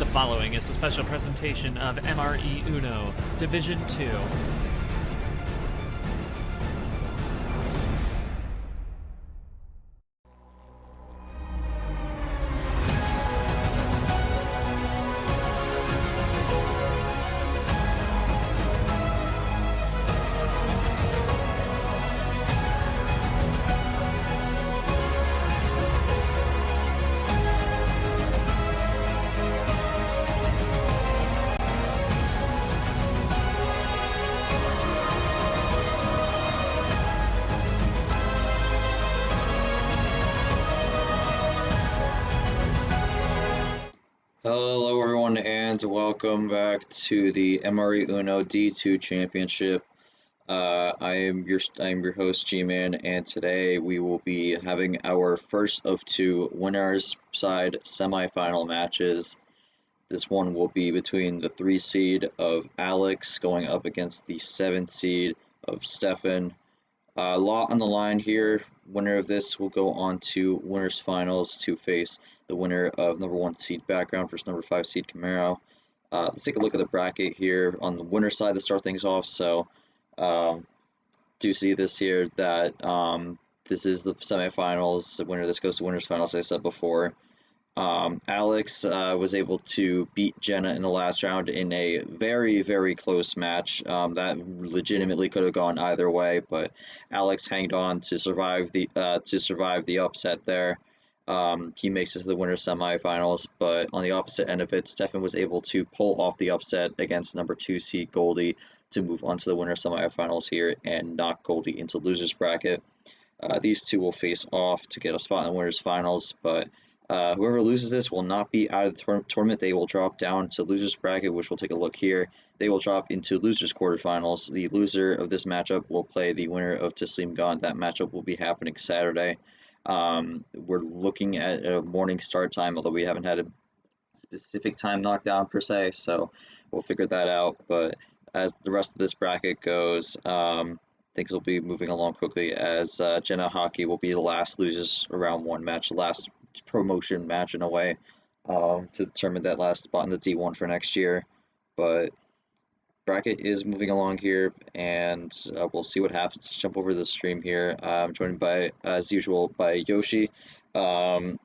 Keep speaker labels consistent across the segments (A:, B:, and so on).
A: The following is a special presentation of MRE UNO, Division 2.
B: Hello, everyone, and welcome back to the MRE UNO D2 Championship. I am your host G-Man, and today we will be having our first of two winners side semifinal matches. This one will be between the 3 seed of Alex going up against the 7 seed of Stefan. A lot on the line here. Winner of this will go on to winners finals to face the winner of number 1 seed Background versus number 5 seed Camaro. Let's take a look at the bracket here on the winner side to start things off. So do see this here that this is the semifinals. The winner of this goes to winners finals, as I said before. Alex was able to beat Jenna in the last round in a very, very close match that legitimately could have gone either way, but Alex hanged on to survive the upset there. He makes it to the winner's semifinals, but on the opposite end of it, Stefan was able to pull off the upset against number 2 seed Goldie to move on to the winner's semifinals here and knock Goldie into losers bracket. These two will face off to get a spot in the winners finals, but whoever loses this will not be out of the tournament. They will drop down to losers bracket, which we'll take a look here. They will drop into losers quarterfinals. The loser of this matchup will play the winner of Tasleem and June. That matchup will be happening Saturday. We're looking at a morning start time, although we haven't had a specific time knocked down per se, so we'll figure that out. But as the rest of this bracket goes, things will be moving along quickly as Jenna Hockey will be the last losers round 1 match, last promotion match in a way, to determine that last spot in the D1 for next year. But bracket is moving along here, and we'll see what happens. Let's jump over to the stream here. I'm joined by, as usual, by Yoshi. And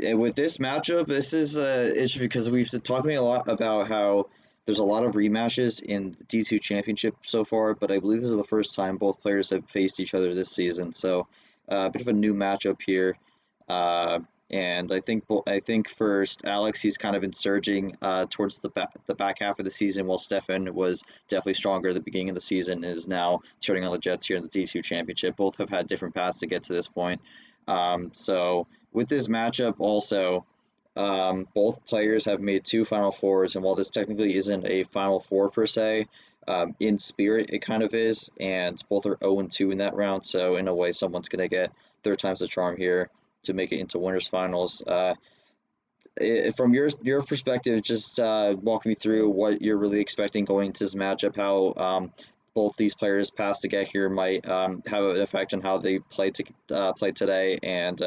B: with this matchup, this is issue because we've been talking a lot about how there's a lot of rematches in the D2 Championship so far, but I believe this is the first time both players have faced each other this season, so a bit of a new matchup here. And I think first Alex, he's kind of insurging towards the back half of the season, while Stefan was definitely stronger at the beginning of the season and is now turning on the Jets here in the D2 Championship. Both have had different paths to get to this point. So with this matchup also, both players have made 2 Final Fours, and while this technically isn't a Final Four per se, in spirit it kind of is, and both are 0-2 in that round, so in a way someone's going to get 3rd time's the charm here to make it into winners finals. From your perspective, just walk me through what you're really expecting going into this matchup, how both these players' paths to get here might have an effect on how they play today, and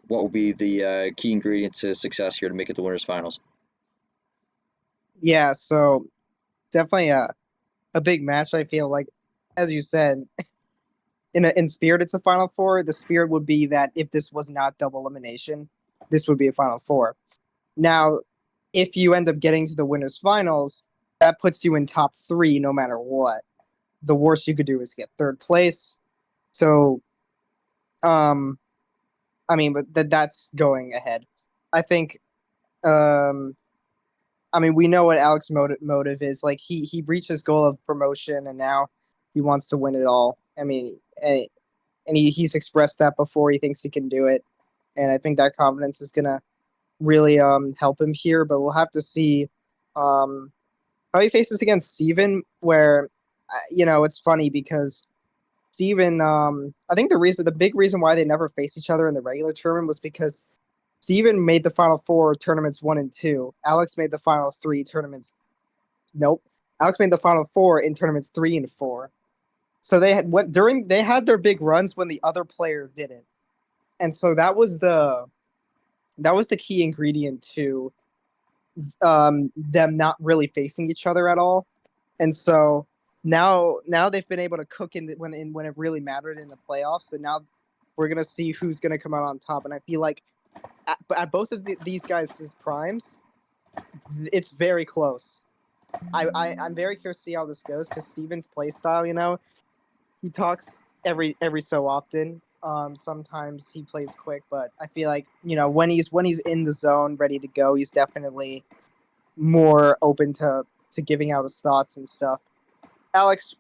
B: what will be the key ingredient to success here to make it to winners finals.
C: Yeah, so definitely a big match. I feel like, as you said, in spirit, it's a Final Four. The spirit would be that if this was not double elimination, this would be a Final Four. Now, if you end up getting to the winners finals, that puts you in top 3 no matter what. The worst you could do is get 3rd place. So, I mean, but that's going ahead. I think, I mean, we know what Alex's motive is. Like, he reached his goal of promotion, and now he wants to win it all. I mean, and he's expressed that before. He thinks he can do it, and I think that confidence is gonna really help him here. But we'll have to see how he faces against Steven, where it's funny because Steven, I think the big reason why they never faced each other in the regular tournament was because Steven made the Final Four tournaments 1 and 2. Alex made the Final 3 tournaments. Nope. Alex made the Final Four in tournaments 3 and 4. So they had their big runs when the other player didn't. And so that was the key ingredient to them not really facing each other at all, and so now they've been able to cook when it really mattered in the playoffs, and now we're gonna see who's gonna come out on top. And I feel like at both of these guys' primes, it's very close. I'm very curious to see how this goes because Steven's play style, he talks every so often. Sometimes he plays quick, but I feel like when he's in the zone, ready to go, he's definitely more open to giving out his thoughts and stuff. Alex,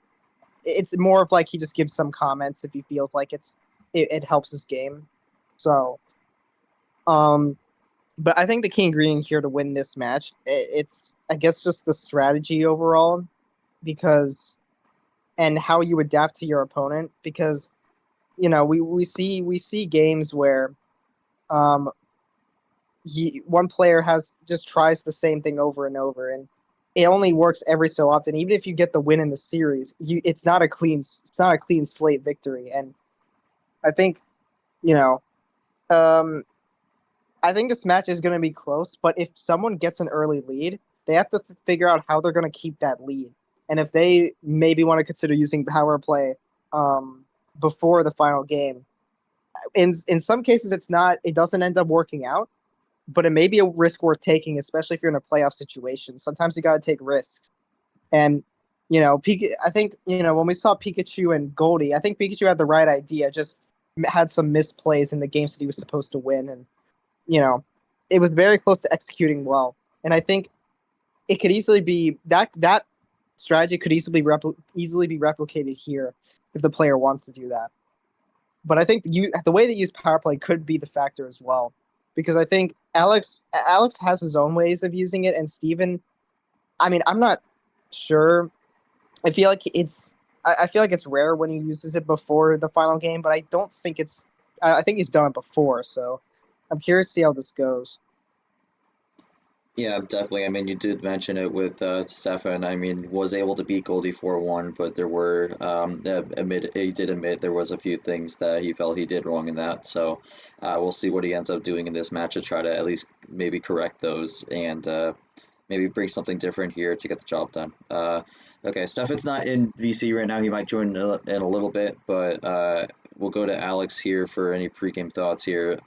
C: it's more of like he just gives some comments if he feels like it helps his game. So, but I think the key ingredient here to win this match, it's I guess just the strategy overall, because and how you adapt to your opponent, because we see games where one player just tries the same thing over and over, and it only works every so often. Even if you get the win in the series, it's not a clean slate victory. And I think you know I think this match is going to be close, but if someone gets an early lead, they have to figure out how they're going to keep that lead. And if they maybe want to consider using power play before the final game, in some cases it doesn't end up working out, but it may be a risk worth taking, especially if you're in a playoff situation. Sometimes you got to take risks. And I think when we saw Pikachu and Goldie, I think Pikachu had the right idea, just had some misplays in the games that he was supposed to win, and it was very close to executing well. And I think it could easily be that strategy could easily be replicated here if the player wants to do that. But I think the way they use power play could be the factor as well, because I think Alex has his own ways of using it, and Steven, I mean, I'm not sure. I feel like it's rare when he uses it before the final game, but I don't think it's. I think he's done it before, so I'm curious to see how this goes.
B: Yeah, definitely. I mean, you did mention it with Stefan. I mean, was able to beat Goldie 4-1, but there were he did admit there was a few things that he felt he did wrong in that. So we'll see what he ends up doing in this match to try to at least maybe correct those and maybe bring something different here to get the job done. Okay, Stefan's not in VC right now. He might join in a little bit, but we'll go to Alex here for any pregame thoughts here.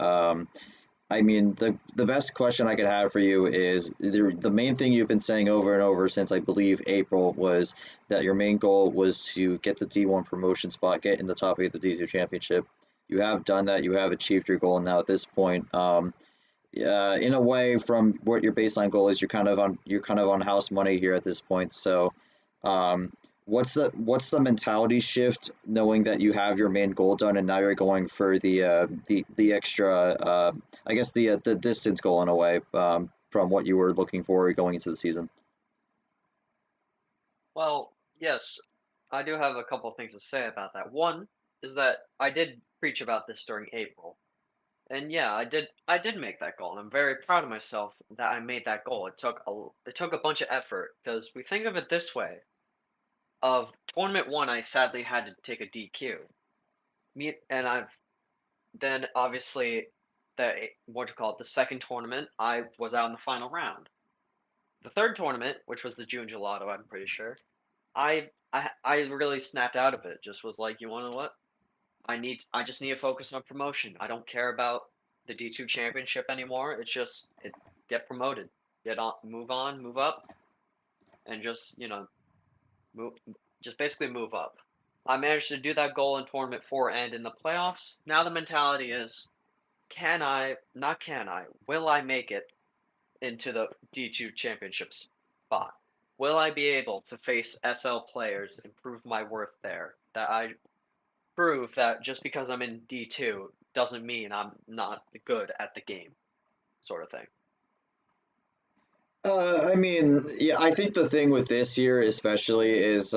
B: I mean, the best question I could have for you is the main thing you've been saying over and over since I believe April was that your main goal was to get the D1 promotion spot, get in the top 8 of the D2 championship. You have done that. You have achieved your goal, and now at this point, in a way, from what your baseline goal is, you're kind of on house money here at this point. So, um, what's the mentality shift knowing that you have your main goal done and now you're going for the extra I guess the distance goal in a way from what you were looking for going into the season?
D: Well, yes, I do have a couple of things to say about that. One is that I did preach about this during April. And yeah, I did make that goal, and I'm very proud of myself that I made that goal. It took a bunch of effort because we think of it this way. Of tournament 1, I sadly had to take a DQ. Me and I've then obviously what you call it, the second tournament, I was out in the final round. The third tournament, which was the June Gelato, I'm pretty sure, I really snapped out of it. Just was like, you want to know what? I just need to focus on promotion. I don't care about the D2 championship anymore. It's just get promoted, get on, move up, and just move, just basically move up. I managed to do that goal in tournament 4 and in the playoffs. Now the mentality is, can I? Not can I? Will I make it into the D2 championship spot? Will I be able to face SL players and prove my worth there? That I prove that just because I'm in D2 doesn't mean I'm not good at the game, sort of thing.
B: I mean, yeah, I think the thing with this year, especially, is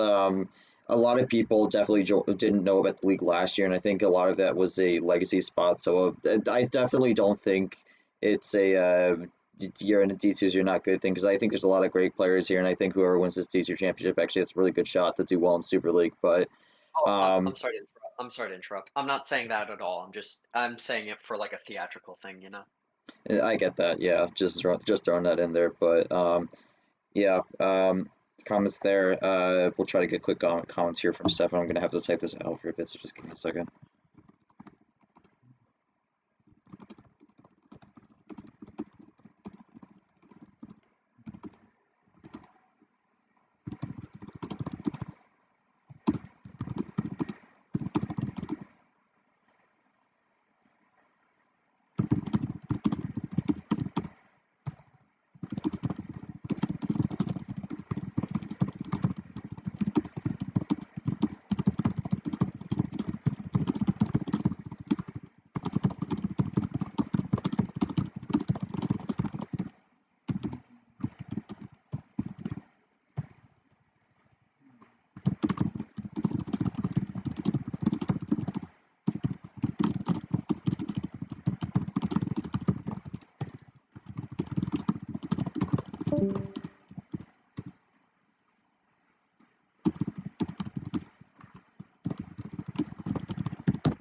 B: a lot of people definitely didn't know about the league last year, and I think a lot of that was a legacy spot. So I definitely don't think it's you're in the D2s, you're not good thing, because I think there's a lot of great players here, and I think whoever wins this D2 championship actually has a really good shot to do well in Super League. But
D: Oh, I'm
B: um,
D: sorry to interrupt. I'm sorry to interrupt. I'm not saying that at all. I'm saying it for like a theatrical thing.
B: I get that. Yeah, just throwing that in there. But yeah, comments there. We'll try to get quick comments here from Stefan. I'm gonna have to type this out for a bit, so just give me a second.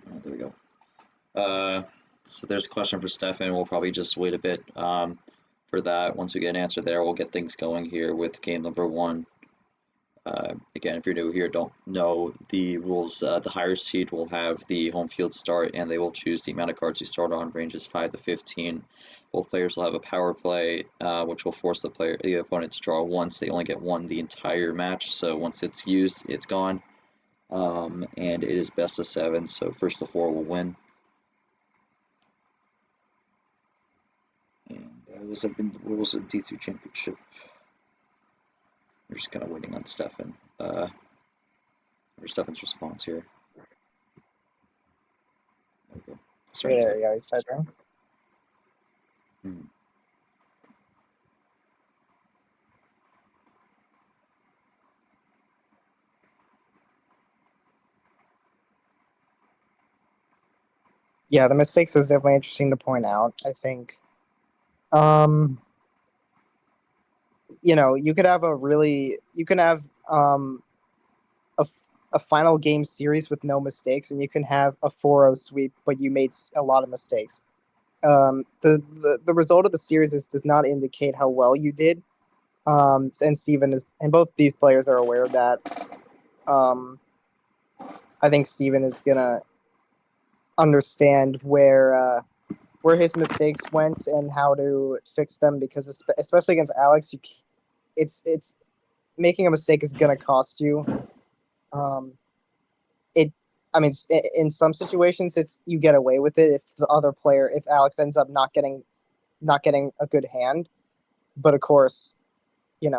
B: Oh, there we go. So there's a question for Stefan. We'll probably just wait a bit for that. Once we get an answer there, we'll get things going here with game number 1. Again, if you're new here, don't know the rules. The higher seed will have the home field start, and they will choose the amount of cards you start on, ranges 5 to 15. Both players will have a power play, which will force the opponent to draw once. They only get one the entire match, so once it's used, it's gone. And it is best of 7, so first to 4 will win. And those have been the rules of the D2 Championship. We're just kind of waiting on Stefan. Or Stefan's response here. There we go. Sorry.
C: There you go. He's typing. Yeah, the mistakes is definitely interesting to point out. I think, you could have a final game series with no mistakes, and you can have a 4-0 sweep, but you made a lot of mistakes. The result of the series does not indicate how well you did. And Steven and both these players are aware of that. I think Steven is gonna understand where his mistakes went and how to fix them, because especially against Alex, it's making a mistake is gonna cost you. In some situations, you get away with it if Alex ends up not getting a good hand, but of course, you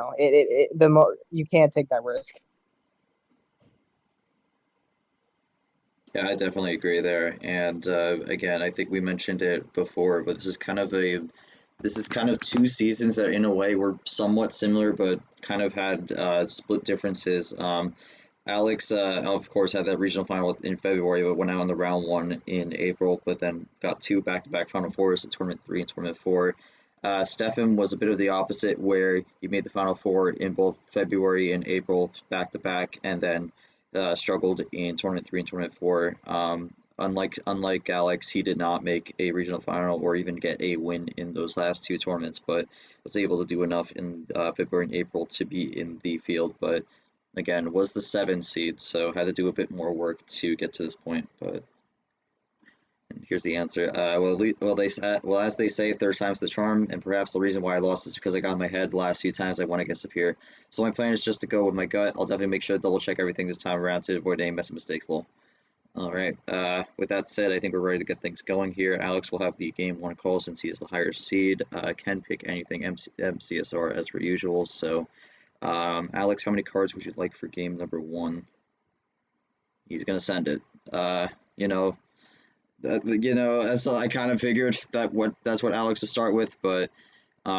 C: can't take that risk.
B: Yeah, I definitely agree there. And again, I think we mentioned it before, but this is kind of 2 seasons that in a way were somewhat similar, but kind of had split differences. Alex, of course, had that regional final in February, but went out in the round 1 in April, but then got 2 back-to-back Final Fours in Tournament 3 and Tournament 4. Stefan was a bit of the opposite, where he made the Final Four in both February and April back-to-back, and then struggled in Tournament 3 and Tournament 4. Unlike Alex, he did not make a regional final or even get a win in those last 2 tournaments, but was able to do enough in February and April to be in the field. But again, was the 7 seed, so had to do a bit more work to get to this point. But here's the answer. As they say, third time's the charm, and perhaps the reason why I lost is because I got in my head the last few times I won against the peer. So my plan is just to go with my gut. I'll definitely make sure to double check everything this time around to avoid any messy mistakes. Lol. All right. With that said, I think we're ready to get things going here. Alex will have the game 1 call since he is the higher seed. Can pick anything MCSR as per usual. So, Alex, how many cards would you like for game number 1? He's gonna send it. That's I kind of figured that's what Alex would start with, but we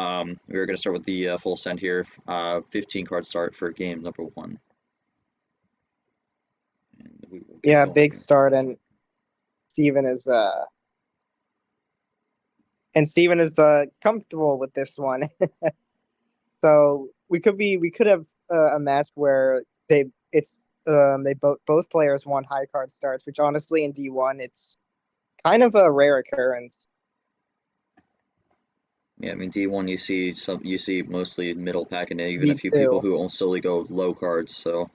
B: were gonna start with the full send here. 15 card start for game number 1. And we will get going
C: Big
B: here.
C: start, and Steven is comfortable with this one. So we could have a match where both players want high card starts, which honestly in D1 it's kind of a rare occurrence.
B: Yeah, I mean D1 you see mostly middle pack and even a few people
C: D2.
B: who solely go low cards. So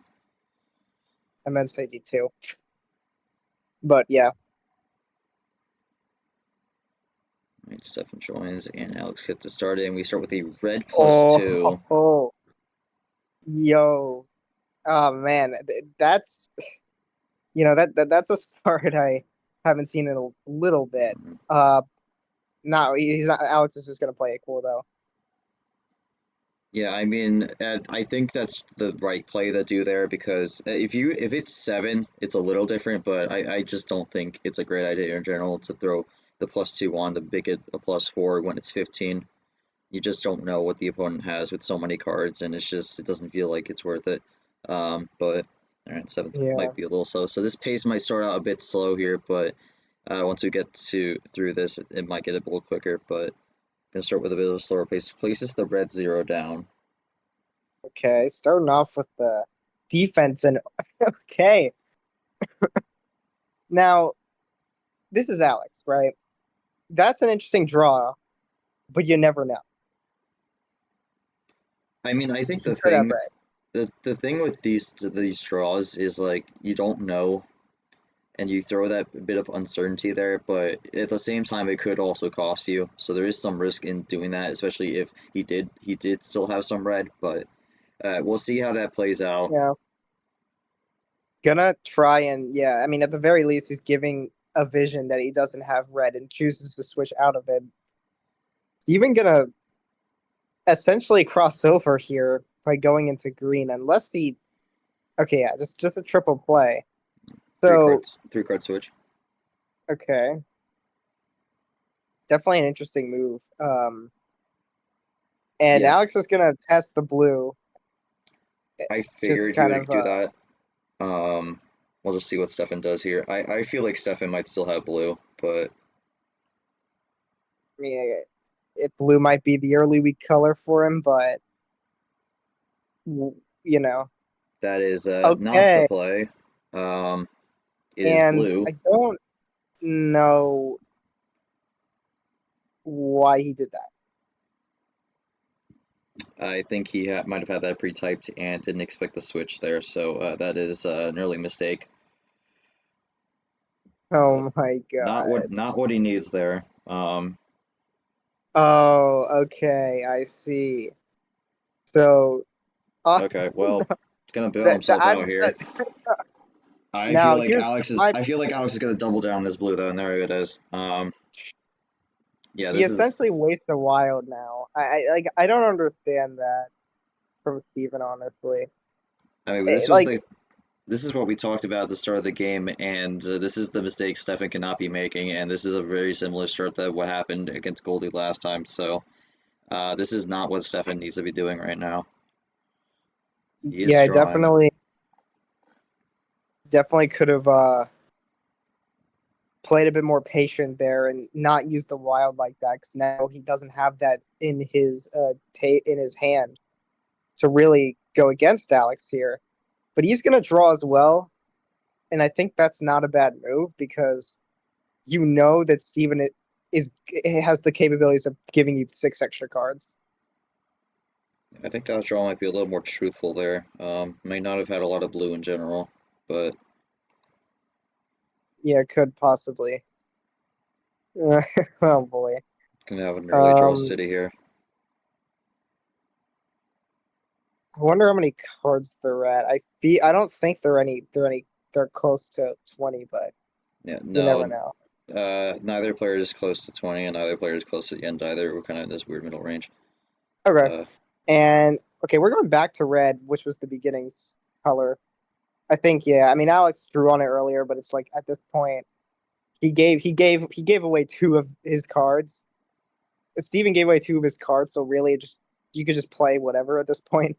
C: I meant to say D2. But yeah.
B: right, Stefan joins and Alex gets to start it, and we start with a red
C: Oh,
B: +2.
C: oh, yo. Oh man, that's that's a start I haven't seen in a little bit.
B: Mhm.
C: No, he's not. Alex is just gonna play it cool though.
B: Yeah, I mean, I think that's the right play to do there because if it's 7, it's a little different, but I just don't think it's a great idea in general to throw the +2 on to make it a +4 when it's 15. You just don't know what the opponent has with so many cards, and it doesn't feel like it's worth it. But all right, 7th
C: Yeah.
B: might be a little slow, so this pace might start out a bit slow here, but once we get through this, it might get a little quicker. But gonna start with a bit of a slower pace. Places the red 0 down.
C: Okay, starting off with the defense and okay. Now, this is Alex, right? That's an interesting draw, but you never know.
B: I mean, I think
C: He could have red.
B: the thing with these draws is like you don't know, and you throw that bit of uncertainty there, but at the same time it could also cost you. So there is some risk in doing that, especially if he did still have some red, but we'll see how that plays out.
C: Yeah. Gonna try and yeah, I mean at the very least he's giving a vision that he doesn't have red and chooses to switch out of it. Even gonna essentially cross over here by going into green unless he okay, yeah, just a triple play. So
B: Three card switch.
C: okay. Definitely an interesting move. And
B: Yeah,
C: Alex is gonna test the blue.
B: I
C: Just
B: figured he
C: kind
B: would
C: of
B: do that. We'll just see what Stefan does here. I feel like Stefan might still have blue, but
C: I mean blue might be the early weak color for him, but you know.
B: that is not the
C: Okay.
B: play. It is
C: And
B: blue.
C: I don't know why he did that.
B: I think he might have had that pre-typed and didn't expect the switch there, so that is an early mistake.
C: Oh my god.
B: Not what he needs there.
C: Oh, okay, I see. So,
B: Okay, well, he's gonna bail
C: that,
B: himself out here.
C: now here's my
B: I feel like Alex is gonna double down on this blue though, and there it is. Yeah,
C: he
B: this
C: essentially
B: is.
C: wastes a wild now. I don't understand that from Steven, honestly.
B: I mean,
C: Like
B: this is what we talked about at the start of the game, and this is the mistake Stefan cannot be making, and this is a very similar start to what happened against Goldie last time. So this is not what Stefan needs to be doing right now. He is
C: yeah,
B: drawing.
C: definitely could have played a bit more patient there and not used the wild like that because now he doesn't have that in his in his hand to really go against Alex here. But he's gonna draw as well, and I think that's not a bad move because you know that Steven has the capabilities of giving you 6 extra cards.
B: I think that draw might be a little more truthful there. May not have had a lot of blue in general, but
C: Yeah, could possibly. Oh boy.
B: gonna have an early draw
C: Um,
B: city here.
C: I wonder how many cards they're at. I don't think they're close to 20, but
B: Yeah,
C: you never
B: no,
C: know.
B: neither player is close to 20, and neither player is close to the end either. We're kind of in this weird middle range.
C: Okay.
B: Uh,
C: And okay, we're going back to red, which was the beginning's color. I think yeah. I mean, Alex drew on it earlier, but it's like at this point, he gave away 2 of his cards. Steven gave away 2 of his cards, so really, just you could just play whatever at this point.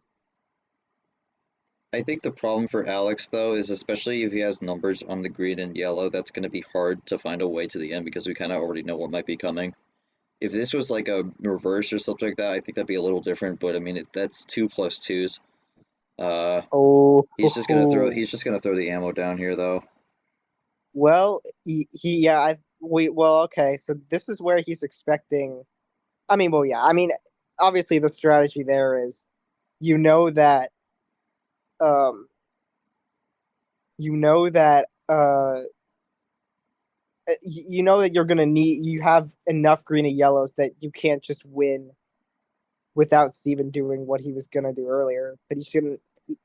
B: I think the problem for Alex, though, is especially if he has numbers on the green and yellow, that's going to be hard to find a way to the end because we kind of already know what might be coming. If this was like a reverse or something like that, I think that'd be a little different. But I mean, that's 2+2s. Uh,
C: Oh,
B: he's just gonna throw the ammo down here, though.
C: well, he yeah. Well, okay. So this is where he's expecting I mean, well, yeah. I mean, obviously the strategy there is, you know that, um, you know that, you know that you're gonna need, you have enough green and yellows that you can't just win without Steven doing what he was gonna do earlier. But he shouldn't.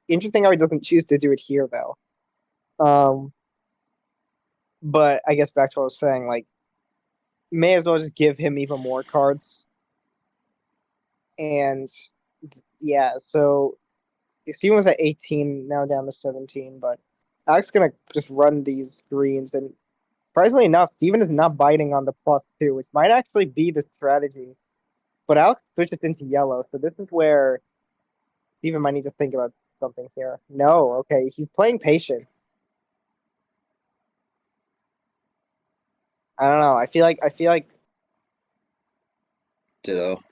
C: Interesting how he doesn't choose to do it here though. But I guess back to what I was saying, like, may as well just give him even more cards. And yeah, so Steven was at 18, now down to 17, but Alex is gonna just run these greens, and surprisingly enough, Steven is not biting on the +2, which might actually be the strategy. But Alex switches into yellow, so this is where Steven might need to think about something here. No, okay, he's playing patient. I don't know. I feel like.
B: Ditto.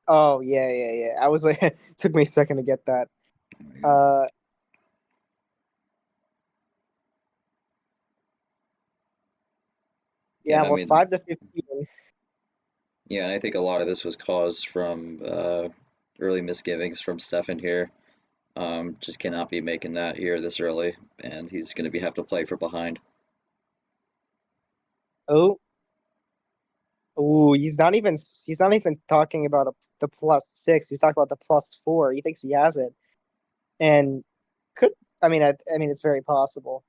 C: Oh yeah. I was like, took me a second to get that. Uh, yeah,
B: Yeah, I
C: we're
B: mean,
C: 5 to 15.
B: yeah, and I think a lot of this was caused from early misgivings from Stefan here. Just cannot be making that here this early, and he's going to be have to play for behind.
C: Oh, oh, he's not even talking about the +6. He's talking about the +4. He thinks he has it, and could I mean it's very possible.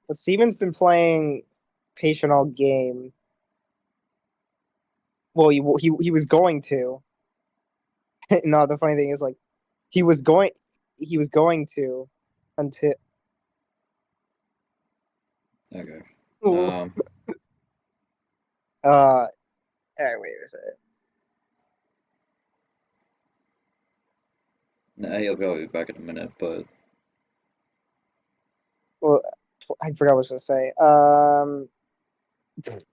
C: But Steven's been playing patient all game. Well, he was going to. No, the funny thing is, like, he was going he was going to until.
B: Okay.
C: Ooh.
B: Um,
C: All right, wait a second.
B: nah, he'll go back in a minute, but
C: Well, I forgot what I was gonna say.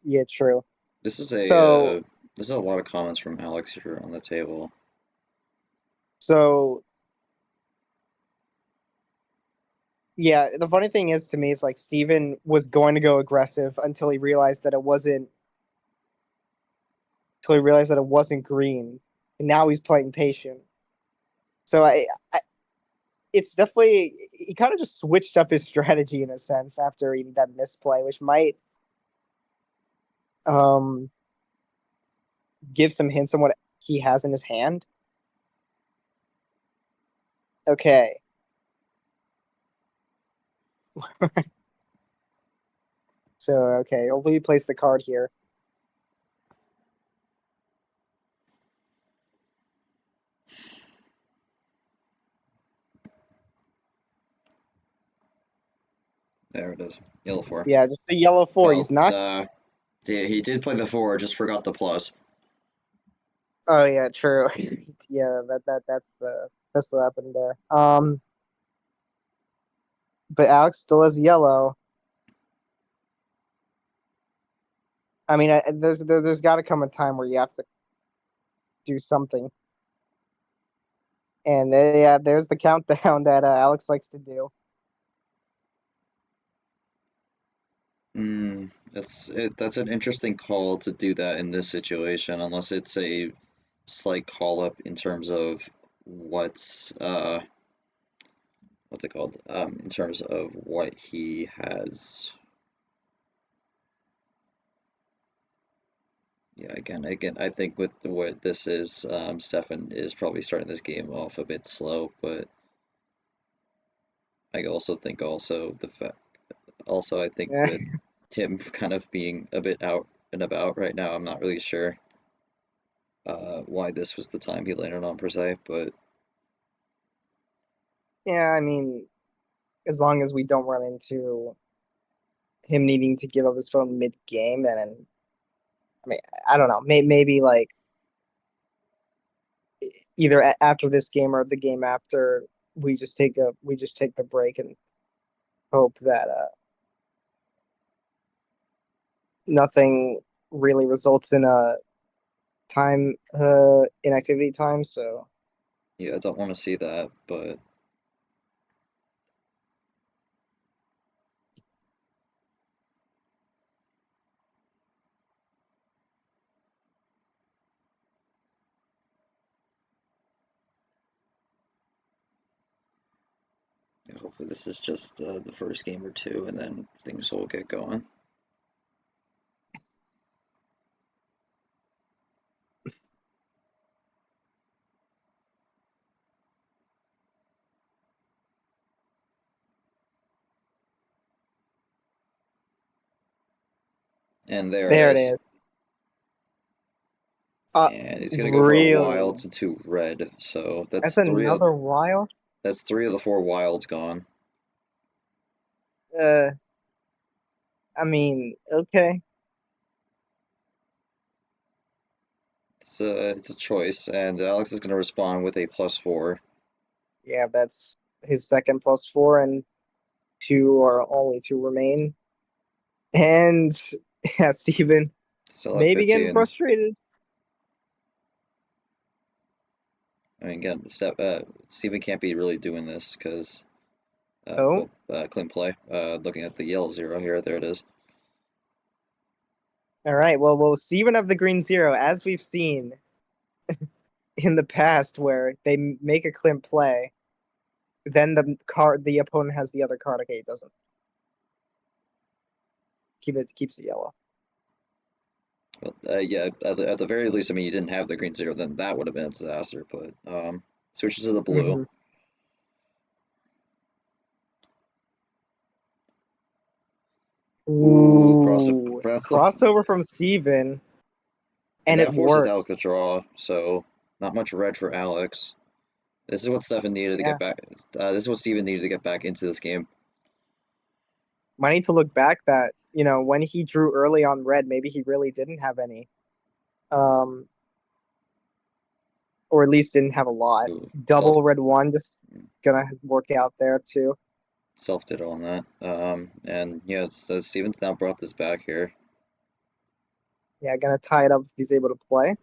C: Yeah, true.
B: this is
C: So,
B: a lot of comments from Alex here on the table.
C: so yeah, the funny thing is to me is, like, Steven was going to go aggressive until he realized that it wasn't green, and now he's playing patient. So I it's definitely, he kind of just switched up his strategy in a sense after even that misplay, which might um give some hints on what he has in his hand. Okay. So okay, hopefully he plays the card here.
B: There it is. Yellow 4.
C: Yeah, just the yellow 4.
B: Oh,
C: He's not.
B: yeah, he did play the 4, just forgot the plus.
C: Oh yeah, true. Yeah, that's what happened there. But Alex still has yellow. I mean, there's got to come a time where you have to do something. And yeah, there's the countdown that Alex likes to do.
B: That's an interesting call to do that in this situation, unless it's a slight call up in terms of what's it called? In terms of what he has. Yeah, again, I think with what this is, Stefan is probably starting this game off a bit slow, but I also think I think
C: Yeah.
B: with him kind of being a bit out and about right now, I'm not really sure why this was the time he landed on per se, but
C: Yeah, I mean, as long as we don't run into him needing to give up his phone mid game, and I mean, I don't know, maybe like either after this game or the game after, we just take the break and hope that nothing really results in a time inactivity time. So
B: yeah, I don't want to see that, but Hopefully this is just the first game or two, and then things will get going. And there
C: There
B: it
C: it
B: is.
C: is.
B: And he's gonna go for a wild to 2 red. So
C: That's
B: that's three
C: another wild.
B: That's 3 of the 4 wilds gone.
C: I mean, okay.
B: It's a choice, and Alex is gonna respond with a +4.
C: Yeah, that's his second +4, and 2 are only 2 remain. And yeah, Steven
B: Still at
C: maybe getting
B: 15.
C: frustrated.
B: I mean, again, Steven can't be really doing this because clean play. Looking at the yellow 0 here, there it is.
C: All right. Well, Steven have the green 0, as we've seen in the past, where they make a clean play, then the opponent has the other card. Okay, it doesn't. Keeps it yellow.
B: But yeah, at the very least, I mean, you didn't have the green 0, then that would have been a disaster. But switches to the blue. Ooh,
C: Crossover from Steven. And
B: that
C: it
B: forces
C: works.
B: Alex to draw, so not much red for Alex. This is what Stefan needed to get back. This is what Steven needed to get back into this game.
C: Might need to look back that, when he drew early on red, maybe he really didn't have any. Or at least didn't have a lot.
B: Ooh,
C: Double red 1 just gonna work out there too.
B: Self-did on that. And yeah, Steven's now brought this back here.
C: Yeah, gonna tie it up if he's able to play.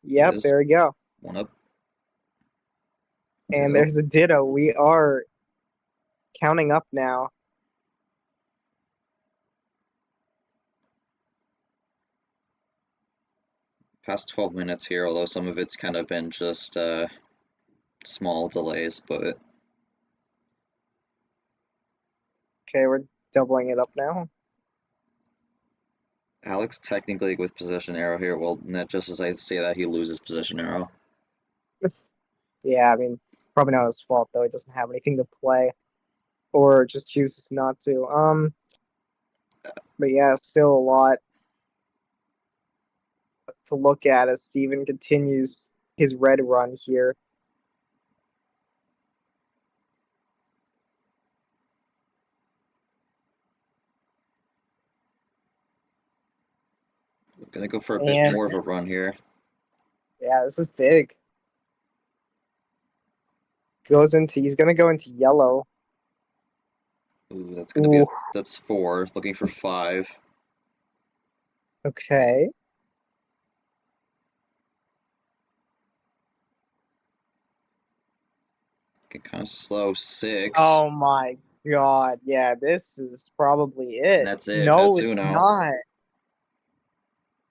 C: Yep, there we go.
B: 1 up.
C: And there's a ditto. We are counting up now.
B: Past 12 minutes here, although some of it's kind of been just small delays, but
C: okay, we're doubling it up now.
B: Alex technically with position arrow here. Well, just as I say that, he loses position arrow.
C: Yeah, I mean, probably not his fault though. He doesn't have anything to play, or just chooses not to. But yeah, still a lot to look at as Steven continues his red run here.
B: We're gonna go for a bit more of a run here.
C: Yeah, this is big. He's gonna go into yellow.
B: Ooh, that's gonna be that's 4. Looking for 5.
C: Okay.
B: Get kind of slow. 6.
C: Oh my god! Yeah, this is probably it.
B: And that's it.
C: No,
B: That's
C: it's
B: Uno.
C: not.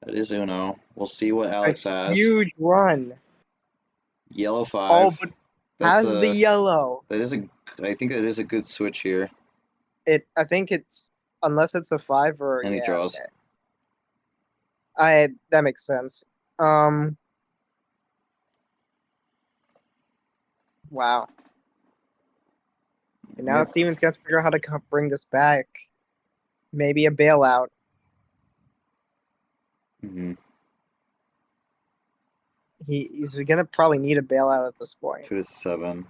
B: That is Uno. We'll see what Alex has.
C: Huge run.
B: Yellow 5.
C: Oh, but has the yellow.
B: I think that is a good switch here.
C: I think it's, unless it's a 5 or
B: And he draws.
C: Okay. That makes sense. Wow. And now Steven's got to figure out how to bring this back. Maybe a bailout. He's gonna probably need a bailout at this point.
B: 2 to 7.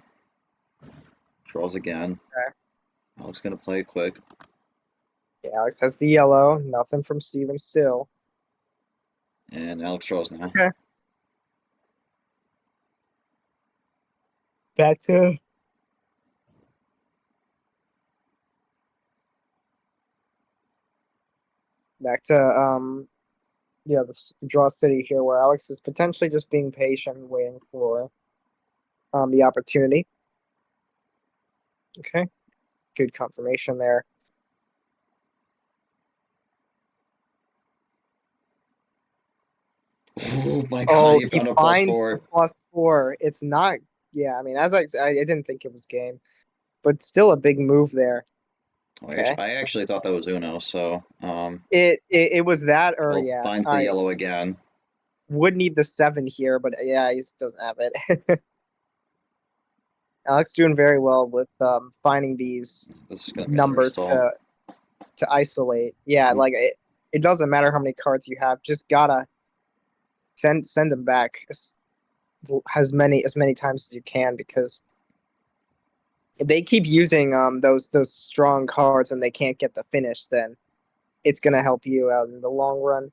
B: Draws again.
C: Okay.
B: Alex gonna play it quick.
C: Yeah, Alex has the yellow. Nothing from Steven still.
B: And Alex draws now.
C: Okay. Back to the draw city here, where Alex is potentially just being patient, waiting for the opportunity. Okay, good confirmation there.
B: Oh my god, he found a +4.
C: The +4. It's not. Yeah, I mean, as I didn't think it was game, but still a big move there. Okay.
B: I actually thought that was Uno, so
C: It was that, or
B: well,
C: yeah,
B: finds the
C: I
B: yellow again.
C: would need the 7 here, but yeah, he just doesn't have it. Alex doing very well with finding these
B: This is gonna be another
C: numbers
B: stall.
C: to isolate. Yeah,
B: Mm.
C: like it doesn't matter how many cards you have, just gotta send them back as many times as you can, because if they keep using those strong cards and they can't get the finish, then it's gonna help you out in the long run.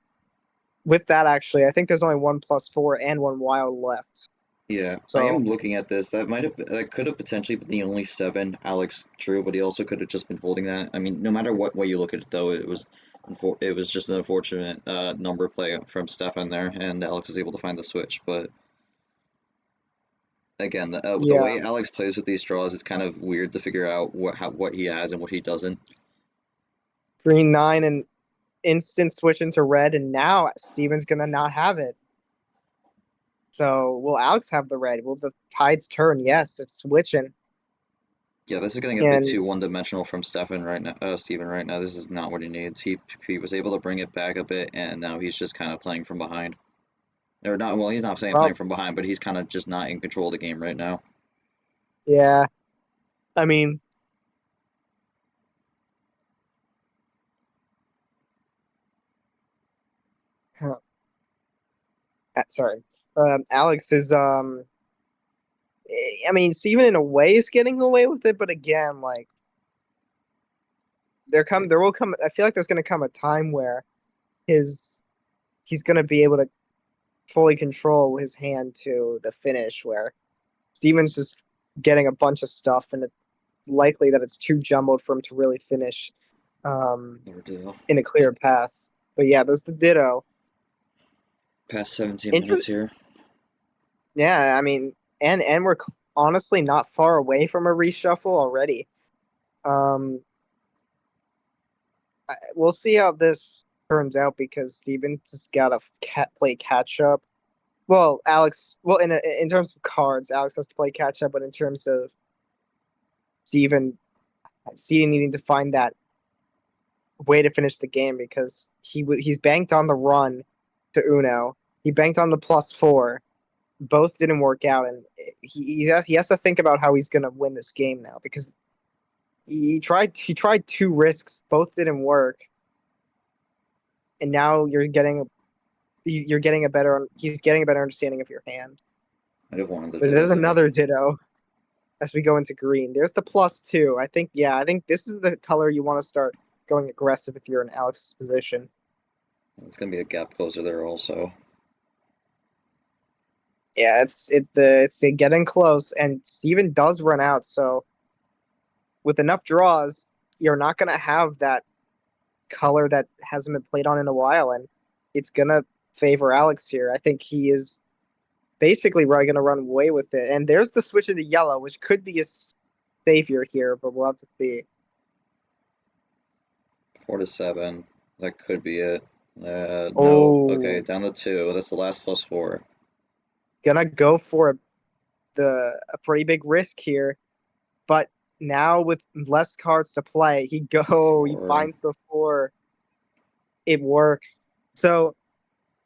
C: With that, actually, I think there's only 1+4 and 1 wild left.
B: Yeah, I
C: So
B: am looking at this. That could have potentially been the only 7 Alex drew, but he also could have just been holding that. I mean, no matter what way you look at it, though, it was just an unfortunate number play from Stefan there, and Alex was able to find the switch. But again, the
C: yeah,
B: way Alex plays with these draws is kind of weird to figure out what he has and what he doesn't.
C: green 9 and instant switch into red, and now Steven's gonna not have it. So will Alex have the red? Will the tides turn? Yes, it's switching.
B: Yeah, this is getting a bit
C: And
B: too one-dimensional from Stefan right now. Steven right now. This is not what he needs. He was able to bring it back a bit, and now he's just kind of playing from behind. Or not. Well, he's not playing
C: well,
B: from behind, but he's kind of just not in control of the game right now.
C: yeah. I mean, huh, sorry. Alex is I mean, Steven in a way is getting away with it, but again, like there will come. I feel like there's gonna come a time where he's gonna be able to fully control his hand to the finish, where Steven's just getting a bunch of stuff, and it's likely that it's too jumbled for him to really finish
B: Never do.
C: in a clear path. But yeah, there's the Ditto.
B: Past 17
C: Inter-
B: minutes here.
C: yeah, I mean, and we're honestly not far away from a reshuffle already. Um, we'll see how this turns out, because Steven just gotta play catch up. Well, Alex. Well, in terms of cards, Alex has to play catch up, but in terms of Steven needing to find that way to finish the game, because he's banked on the run to Uno. He banked on the +4. Both didn't work out, and he has to think about how he's gonna win this game now, because he tried 2 risks, both didn't work, and now he's getting a better understanding of your hand.
B: I'd have wanted the
C: But
B: Ditto
C: there's
B: there.
C: another Ditto as we go into green. There's the +2. I think this is the color you want to start going aggressive if you're in Alex's position.
B: It's gonna be a gap closer there also.
C: Yeah, it's the getting close, and Steven does run out. So with enough draws, you're not gonna have that color that hasn't been played on in a while, and it's gonna favor Alex here. I think he is basically going to run away with it. And there's the switch into yellow, which could be a savior here, but we'll have to see.
B: 4 to 7. That could be it. No.
C: Oh,
B: Okay, down to 2. That's the last +4.
C: gonna go for a pretty big risk here, but now with less cards to play, he finds the 4. It works. So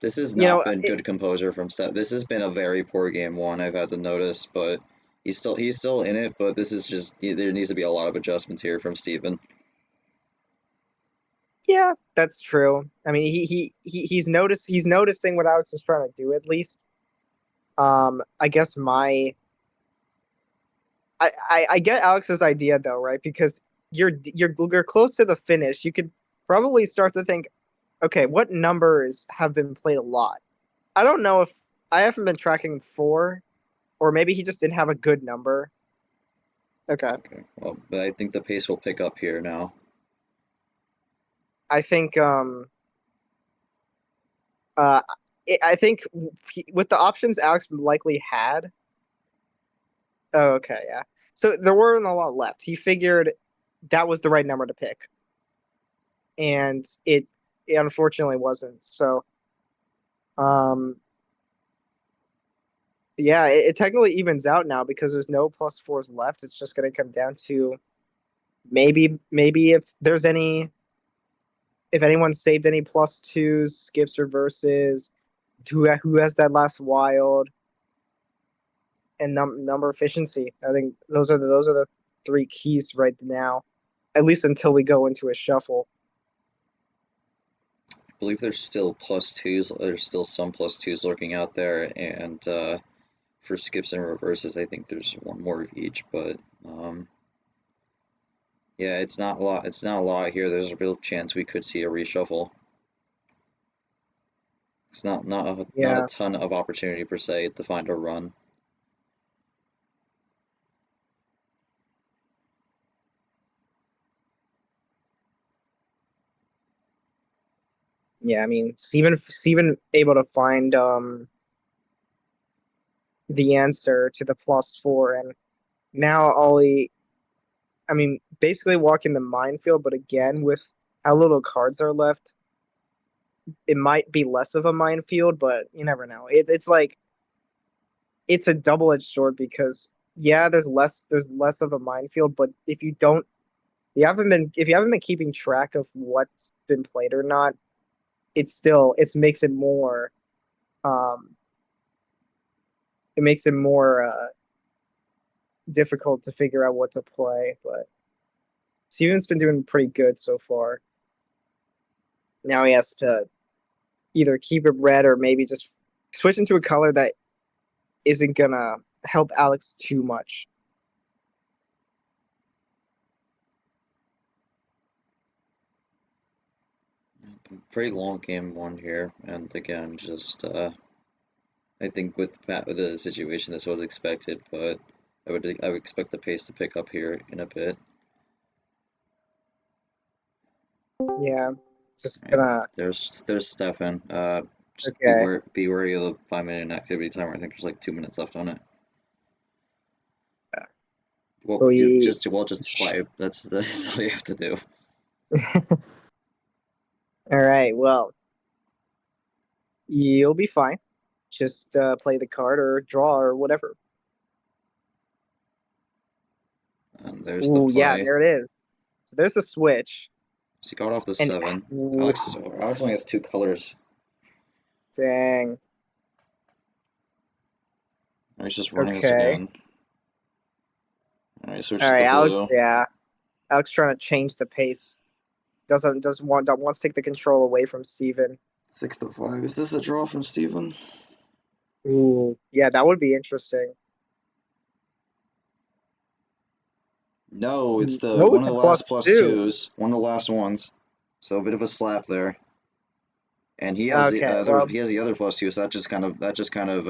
B: This has
C: you
B: not
C: know,
B: been good composure from Steph. This has been a very poor game 1. I've had to notice, but he's still in it. But this is just there needs to be a lot of adjustments here from Steven.
C: yeah, that's true. I mean, he's noticing what Alex is trying to do, at least. I guess I get Alex's idea though, right? Because you're close to the finish. You could probably start to think, okay, what numbers have been played a lot? I don't know if I haven't been tracking 4, or maybe he just didn't have a good number. Okay.
B: Okay, well, but I think the pace will pick up here now.
C: I think uh I think with the options Alex likely had. Oh, okay, yeah. So there weren't a lot left. He figured that was the right number to pick, and it unfortunately wasn't. So, um, yeah, it technically evens out now, because there's no +4s left. It's just going to come down to maybe if there's any, if anyone saved any +2s, skips, reverses, who has that last wild, and number efficiency. I think those are the three keys right now, at least until we go into a shuffle.
B: I believe there's still +2s. There's still some +2s lurking out there, and for skips and reverses, I think there's one more of each. But yeah, it's not a lot. It's not a lot here. There's a real chance we could see a reshuffle. It's not a ton of opportunity per se to find a run.
C: Yeah, I mean, Steven able to find the answer to the +4, and now Ollie, I mean, basically walking the minefield, but again, with how little cards are left, it might be less of a minefield, but you never know. It's like, it's a double-edged sword, because yeah, there's less of a minefield, but if you haven't been keeping track of what's been played or not, it makes it more difficult to figure out what to play. But Steven's been doing pretty good so far. Now he has to either keep it red or maybe just switch into a color that isn't gonna help Alex too much.
B: Pretty long game one here, and again, just I think with the situation, this was expected, but I would expect the pace to pick up here in a bit.
C: Yeah, just
B: Right.
C: gonna.
B: There's Stefan. Just
C: Okay.
B: be wary of the 5-minute activity timer. I think there's like 2 minutes left on it. Well, just play. That's all you have to do.
C: All right. Well, you'll be fine. Just play the card or draw or whatever.
B: And there's the play.
C: Yeah, there it is. So there's the switch.
B: So he got off the
C: And
B: 7. Alex only has 2 colors.
C: Dang.
B: And he's just running this
C: Okay.
B: again. All right, switches
C: All right,
B: to
C: Alex.
B: blue.
C: Yeah, Alex trying to change the pace. Wants to take the control away from Steven.
B: 6-5. Is this a draw from Steven?
C: Ooh, yeah, that would be interesting.
B: No, it's
C: No,
B: one
C: it's
B: of
C: a
B: the last
C: +2.
B: +2s. One of the last ones. So a bit of a slap there. And he has
C: Okay,
B: he has the other +2, so that just kind of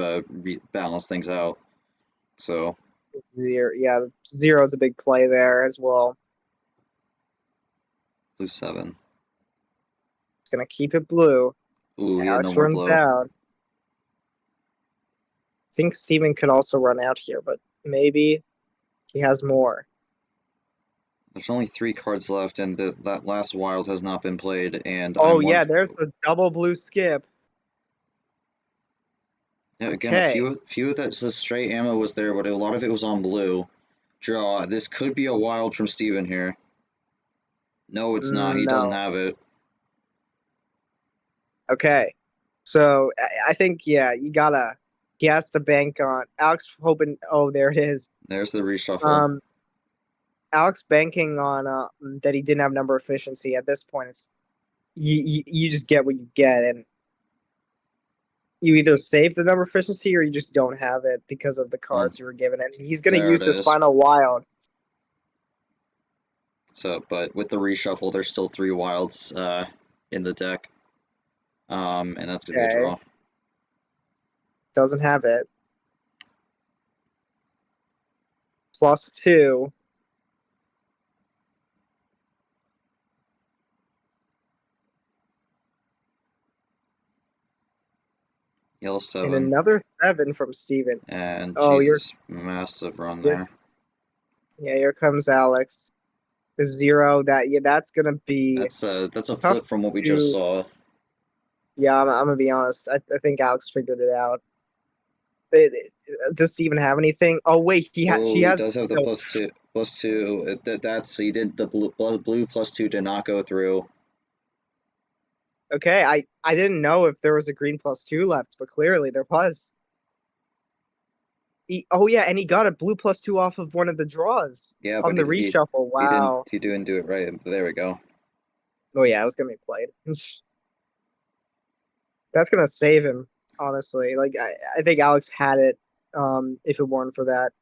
B: balance things out. So
C: 0. Yeah, 0 is a big play there as well.
B: blue 7.
C: Gonna keep it blue.
B: Ooh, he had
C: Alex
B: no more
C: runs
B: blue.
C: down. I think Steven could also run out here, but maybe he has more.
B: There's only 3 cards left, and that last wild has not been played. And
C: Oh yeah, there's the double blue skip.
B: Yeah, again,
C: Okay.
B: a few that the straight ammo was there, but a lot of it was on blue. Draw. This could be a wild from Steven here. No, it's not. He doesn't
C: No.
B: have it.
C: Okay. So I think, yeah, he has to bank on Alex hoping. Oh, there it is.
B: There's the reshuffle.
C: Alex banking on that he didn't have number efficiency. At this point, it's you just get what you get, and you either save the number efficiency or you just don't have it because of the cards you were given. And he's going to use his final wild.
B: So, but with the reshuffle, there's still 3 wilds in the deck, and that's gonna be a draw.
C: Doesn't have it. +2.
B: Yellow 7.
C: And another 7 from Steven.
B: And
C: oh,
B: Jesus, massive run there.
C: Yeah, here comes Alex. The 0. That's gonna be.
B: That's a flip from what we just saw.
C: Yeah, I'm gonna be honest. I think Alex figured it out. Does Steven have anything? Oh wait, he has.
B: Does have the +2. +2. That's he did the blue +2 did not go through.
C: Okay, I didn't know if there was a green +2 left, but clearly there was. Oh yeah, and he got a blue +2 off of one of the draws
B: Yeah,
C: on
B: but
C: the reshuffle. Wow.
B: he didn't do it right. There we go.
C: Oh yeah, it was gonna be played. That's gonna save him, honestly. Like I think Alex had it if it weren't for that.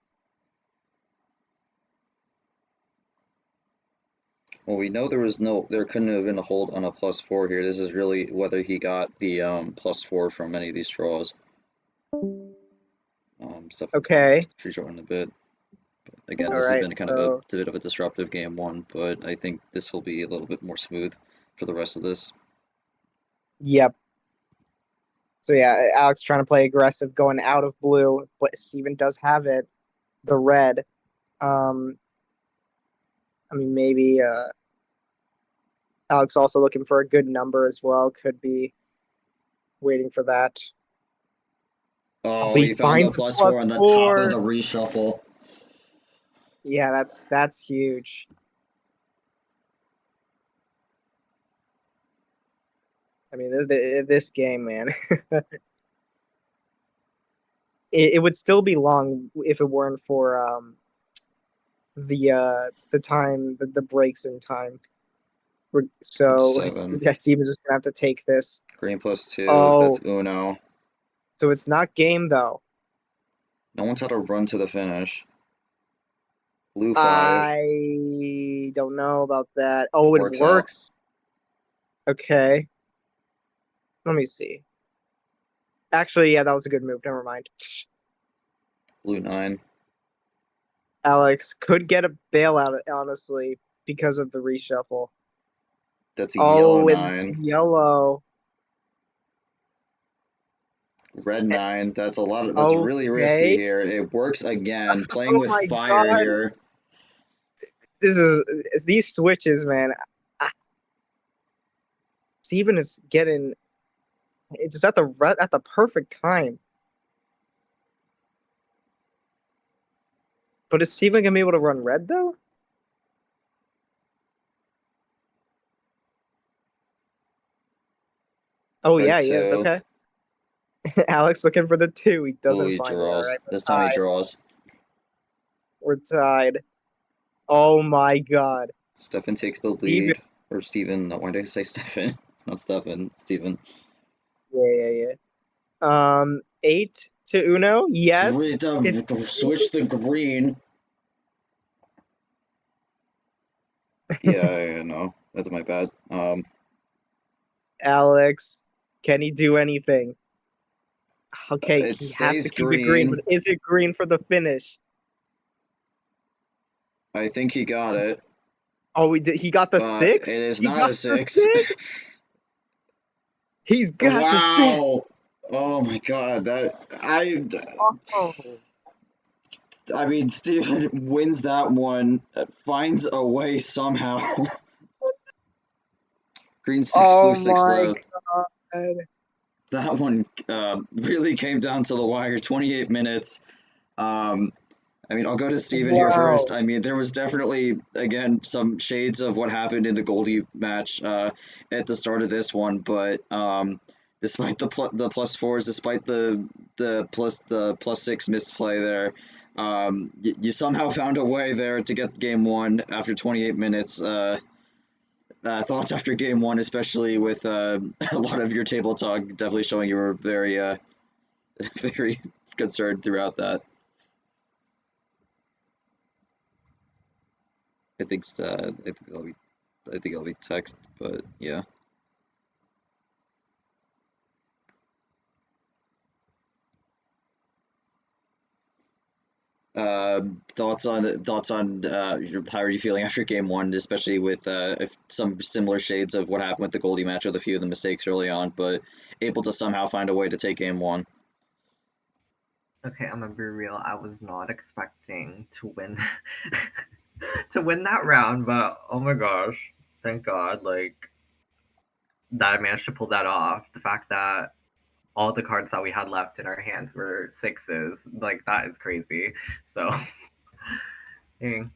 B: Well, we know there couldn't have been a hold on a +4 here. This is really whether he got the +4 from any of these draws. Stuff we'll talk
C: Okay.
B: about free draw in a bit. But again,
C: All
B: this has
C: right.
B: been kind of
C: So
B: a bit of a disruptive game one, but I think this will be a little bit more smooth for the rest of this.
C: yep. So yeah, Alex trying to play aggressive, going out of blue, but Steven does have it, the red. I mean maybe Alex also looking for a good number as well. Could be waiting for that.
B: Oh,
C: But he
B: he found the
C: finds the
B: +4 on the top of
C: +4.
B: the reshuffle.
C: Yeah, that's huge. I mean, this game, man, it would still be long if it weren't for the time, the breaks in time. So
B: +7.
C: Steven's just gonna have to take this.
B: Green +2. That's
C: Oh,
B: Uno.
C: so it's not game though.
B: No one's had a run to the finish. Blue 5.
C: I don't know about that. Oh, it
B: Works out.
C: works. Okay. Let me see. Actually, yeah, that was a good move. Never mind.
B: Blue 9.
C: Alex could get a bailout, honestly, because of the reshuffle.
B: That's a yellow
C: Oh, it's
B: 9.
C: yellow.
B: Red 9. That's that's really risky
C: Okay.
B: here. It works again. Playing
C: Oh
B: with
C: my
B: fire
C: god.
B: here.
C: This is these switches, man. I- Steven is getting it's just at the perfect time. But is Steven gonna be able to run red though? Oh
B: Red
C: yeah, he is.
B: 2.
C: Okay. Alex looking for the 2. He
B: Oh,
C: doesn't
B: he
C: find it. All
B: draws.
C: right,
B: This time he draws.
C: we're tied. Oh my god.
B: Stefan takes the
C: Steven.
B: lead. Or Steven. No, why did I say Stefan? It's not Stefan. Steven.
C: Yeah. 8 to Uno. Yes.
B: Switch the green. Yeah, no. That's my bad.
C: Alex, can he do anything? Okay,
B: It
C: he has to
B: stays
C: keep it green, but
B: green.
C: is it green for the finish?
B: I think he got it.
C: Oh, he got the
B: But
C: 6?
B: it is
C: He
B: not a
C: got the
B: 6.
C: 6? He's got the 6.
B: Wow. Oh my god.
C: Oh.
B: I mean, Steven wins that one, finds a way somehow. Green 6, blue
C: Oh
B: 6
C: my
B: left.
C: god.
B: That one really came down to the wire. 28 minutes. I mean, I'll go to Steven here first.
C: Wow.
B: I mean, there was definitely, again, some shades of what happened in the Goldie match at the start of this one, but despite the +4s, despite the +6 misplay there, you somehow found a way there to get game one after 28 minutes. Thoughts after game one, especially with a lot of your table talk, definitely showing you were very, very concerned throughout that. I think it'll be text, but yeah. Thoughts on how are you feeling after game one, especially with some similar shades of what happened with the Goldie match with a few of the mistakes early on, but able to somehow find a way to take game one.
E: Okay, I'm gonna be real. I was not expecting to win to win that round, but oh my gosh, thank God, like that I managed to pull that off. The fact that all the cards that we had left in our hands were 6s, like that is crazy. So, dang.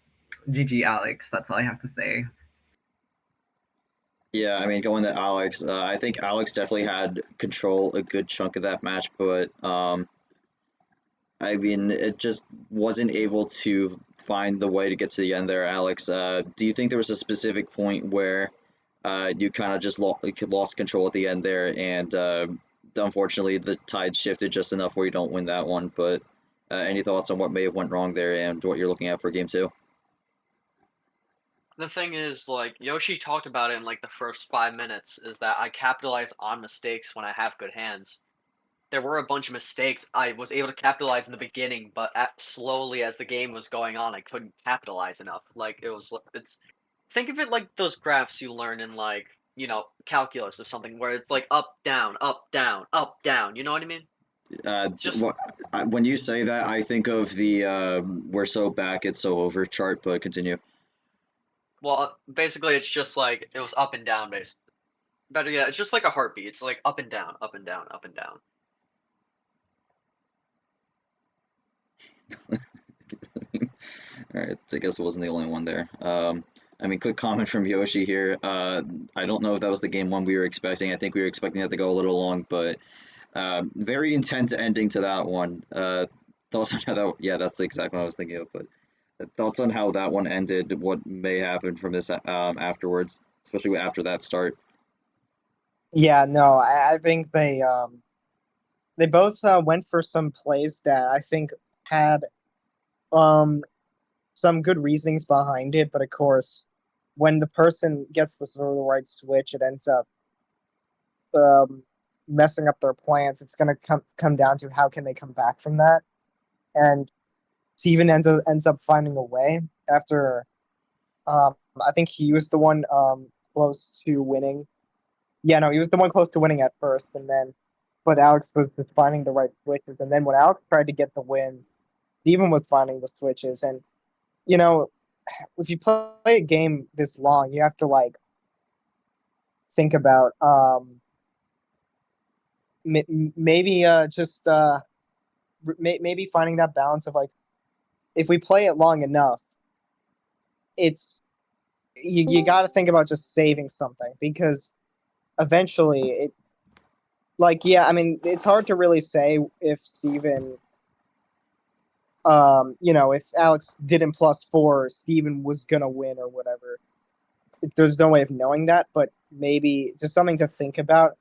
E: GG Alex. That's all I have to say.
B: Yeah, I mean, going to Alex, I think Alex definitely had control a good chunk of that match, but I mean, it just wasn't able to find the way to get to the end there, Alex. Do you think there was a specific point where you kind of just lost control at the end there, and unfortunately the tide shifted just enough where you don't win that one? But any thoughts on what may have went wrong there and what you're looking at for game two?
D: The thing is, like, Yoshi talked about it in, like, the first 5 minutes, is that I capitalize on mistakes when I have good hands. There were a bunch of mistakes I was able to capitalize in the beginning, but slowly as the game was going on, I couldn't capitalize enough. Like, it's think of it like those graphs you learn in, like, calculus or something, where it's like up, down, up, down, up, down. You know what I mean? It's just
B: When you say that, I think of the "we're so back, it's so over" chart. But continue.
D: well, basically, it's just like it was up and down based. Better yet, it's just like a heartbeat. It's like up and down, up and down, up and down.
B: All right, I guess it wasn't the only one there. I mean, quick comment from Yoshi here. I don't know if that was the game one we were expecting. I think we were expecting that to go a little long, but very intense ending to that one. Thoughts on how that? Yeah, that's exactly what I was thinking of. But thoughts on how that one ended? What may happen from this afterwards, especially after that start?
C: Yeah, no, I think they both went for some plays that I think had some good reasonings behind it, but of course, when the person gets the sort of the right switch, it ends up messing up their plans. It's going to come down to how can they come back from that, and Steven ends up finding a way after. I think he was the one close to winning. Yeah, no, he was the one close to winning at first, and then, but Alex was just finding the right switches, and then when Alex tried to get the win, Steven was finding the switches, and you know, if you play a game this long, you have to like think about maybe just maybe finding that balance of like if we play it long enough, it's you got to think about just saving something because eventually it like yeah, I mean it's hard to really say if Steven if Alex didn't +4, Steven was gonna win or whatever. There's no way of knowing that, but maybe just something to think about.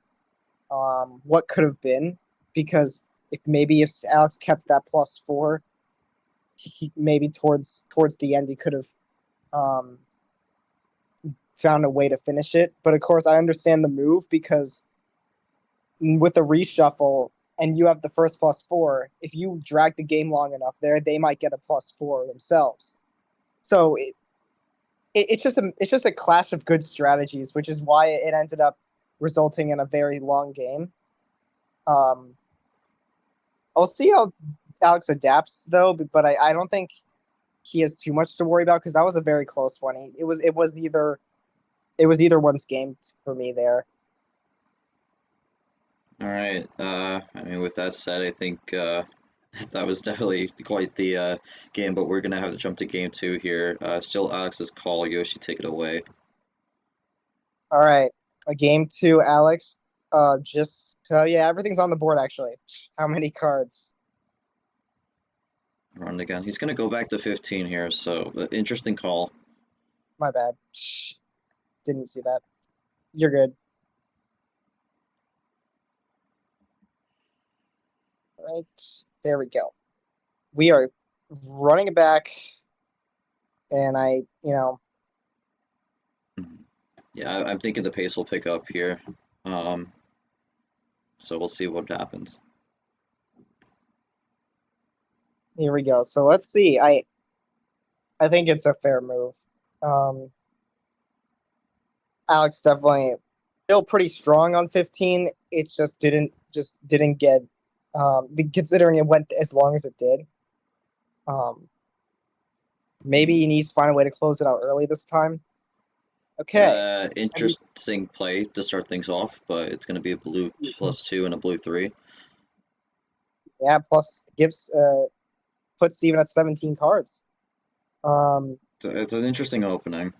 C: What could have been, because if Alex kept that +4, maybe towards the end he could have found a way to finish it. But of course, I understand the move because with the reshuffle and you have the first +4, if you drag the game long enough there, they might get a +4 themselves. So it's just a clash of good strategies, which is why it ended up resulting in a very long game. I'll see how Alex adapts though, but I don't think he has too much to worry about because that was a very close one. It was either one's game for me there.
B: All right. I mean, with that said, I think that was definitely quite the game, but we're gonna have to jump to game two here. Still Alex's call. Yoshi, take it away.
C: All right, a game two, Alex. Just yeah, everything's on the board actually. How many cards?
B: Run again. He's gonna go back to 15 here. So interesting call.
C: My bad. Didn't see that. You're good. All right, there we go. We are running it back, and
B: Yeah, I'm thinking the pace will pick up here. So we'll see what happens.
C: here we go. So let's see. I think it's a fair move. Alex definitely still pretty strong on 15. It just didn't get considering it went as long as it did. Maybe he needs to find a way to close it out early this time. Okay.
B: Interesting play to start things off, but it's going to be a blue +2 and a blue 3.
C: Yeah, plus puts Steven at 17 cards.
B: It's an interesting opening.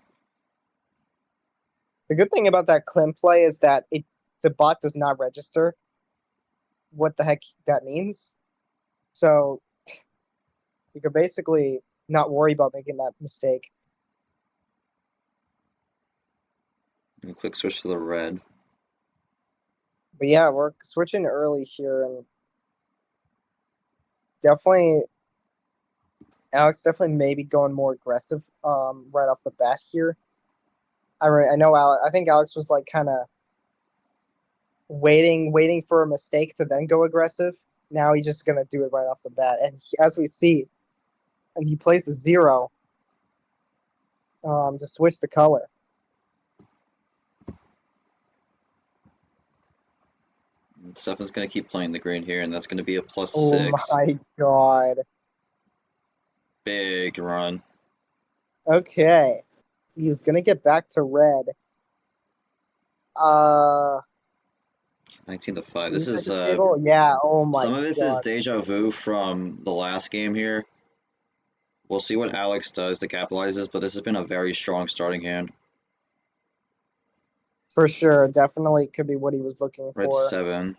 C: The good thing about that Klim play is that the bot does not register what the heck that means. So you could basically not worry about making that mistake.
B: And quick switch to the red.
C: But yeah, we're switching early here, and definitely Alex definitely maybe going more aggressive right off the bat here. I know Alex, I think Alex was like kind of waiting for a mistake to then go aggressive. Now he's just gonna do it right off the bat, and as we see, and he plays the 0 to switch the color.
B: Stefan's gonna keep playing the green here, and that's gonna be a +6.
C: Oh my god.
B: Big run.
C: Okay. He's gonna get back to red.
B: 19 to 5. This is
C: yeah, oh my god.
B: some of this is deja vu from the last game here. We'll see what Alex does to capitalize this, but this has been a very strong starting hand.
C: For sure, definitely could be what he was looking
B: Red
C: for.
B: 7.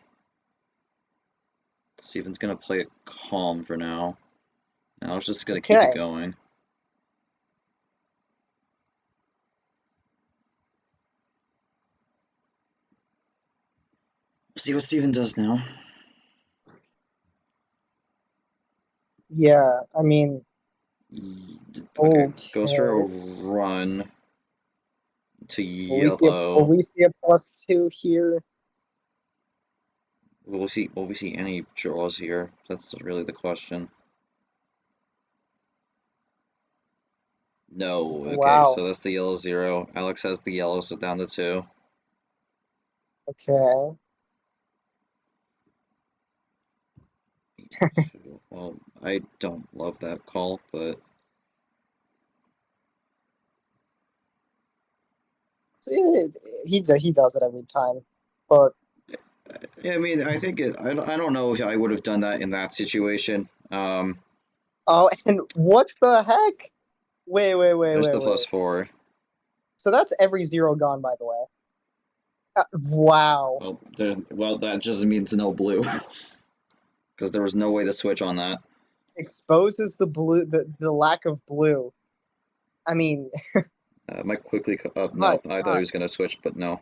B: Steven's gonna play it calm for now. Alex just gonna keep it going. See what Steven does now.
C: Yeah, I mean,
B: Okay. Goes for a run to yellow.
C: Will we see a +2 here?
B: Will we see any draws here? That's really the question. No. Okay,
C: Wow.
B: so that's the yellow 0. Alex has the yellow, so down to 2.
C: Okay.
B: Well, I don't love that call, but
C: He does it every time, but
B: yeah, I mean, I think I don't know if I would have done that in that situation.
C: oh, and what the heck? Wait.
B: There's the +4.
C: So that's every 0 gone, by the way. Wow.
B: Well, that just means no blue, because there was no way to switch on that.
C: Exposes the blue, the lack of blue. I mean,
B: Might quickly no, I thought he was gonna switch, but no.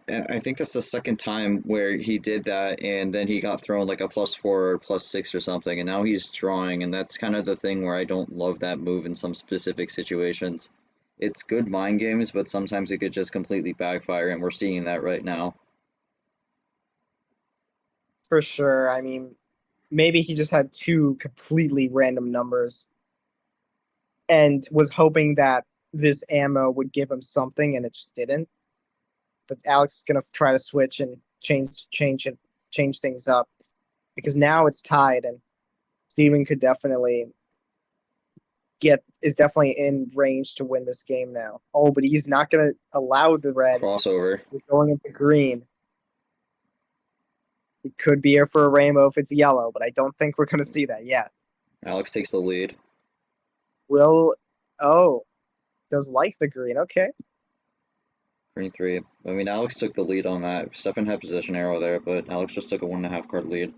B: I think that's the second time where he did that, and then he got thrown like a +4 or +6 or something, and now he's drawing, and that's kind of the thing where I don't love that move in some specific situations. It's good mind games, but sometimes it could just completely backfire, and we're seeing that right now.
C: for sure. I mean, maybe he just had 2 completely random numbers and was hoping that this ammo would give him something, and it just didn't. But Alex is gonna try to switch and change things up, because now it's tied, and Steven could definitely is definitely in range to win this game now. Oh, but he's not gonna allow the red.
B: Crossover.
C: We're going into green. It could be here for a rainbow if it's yellow, but I don't think we're gonna see that yet.
B: Alex takes the lead.
C: Does like the green, okay.
B: Green 3. I mean, Alex took the lead on that. Stefan had position arrow there, but Alex just took a 1.5 card lead.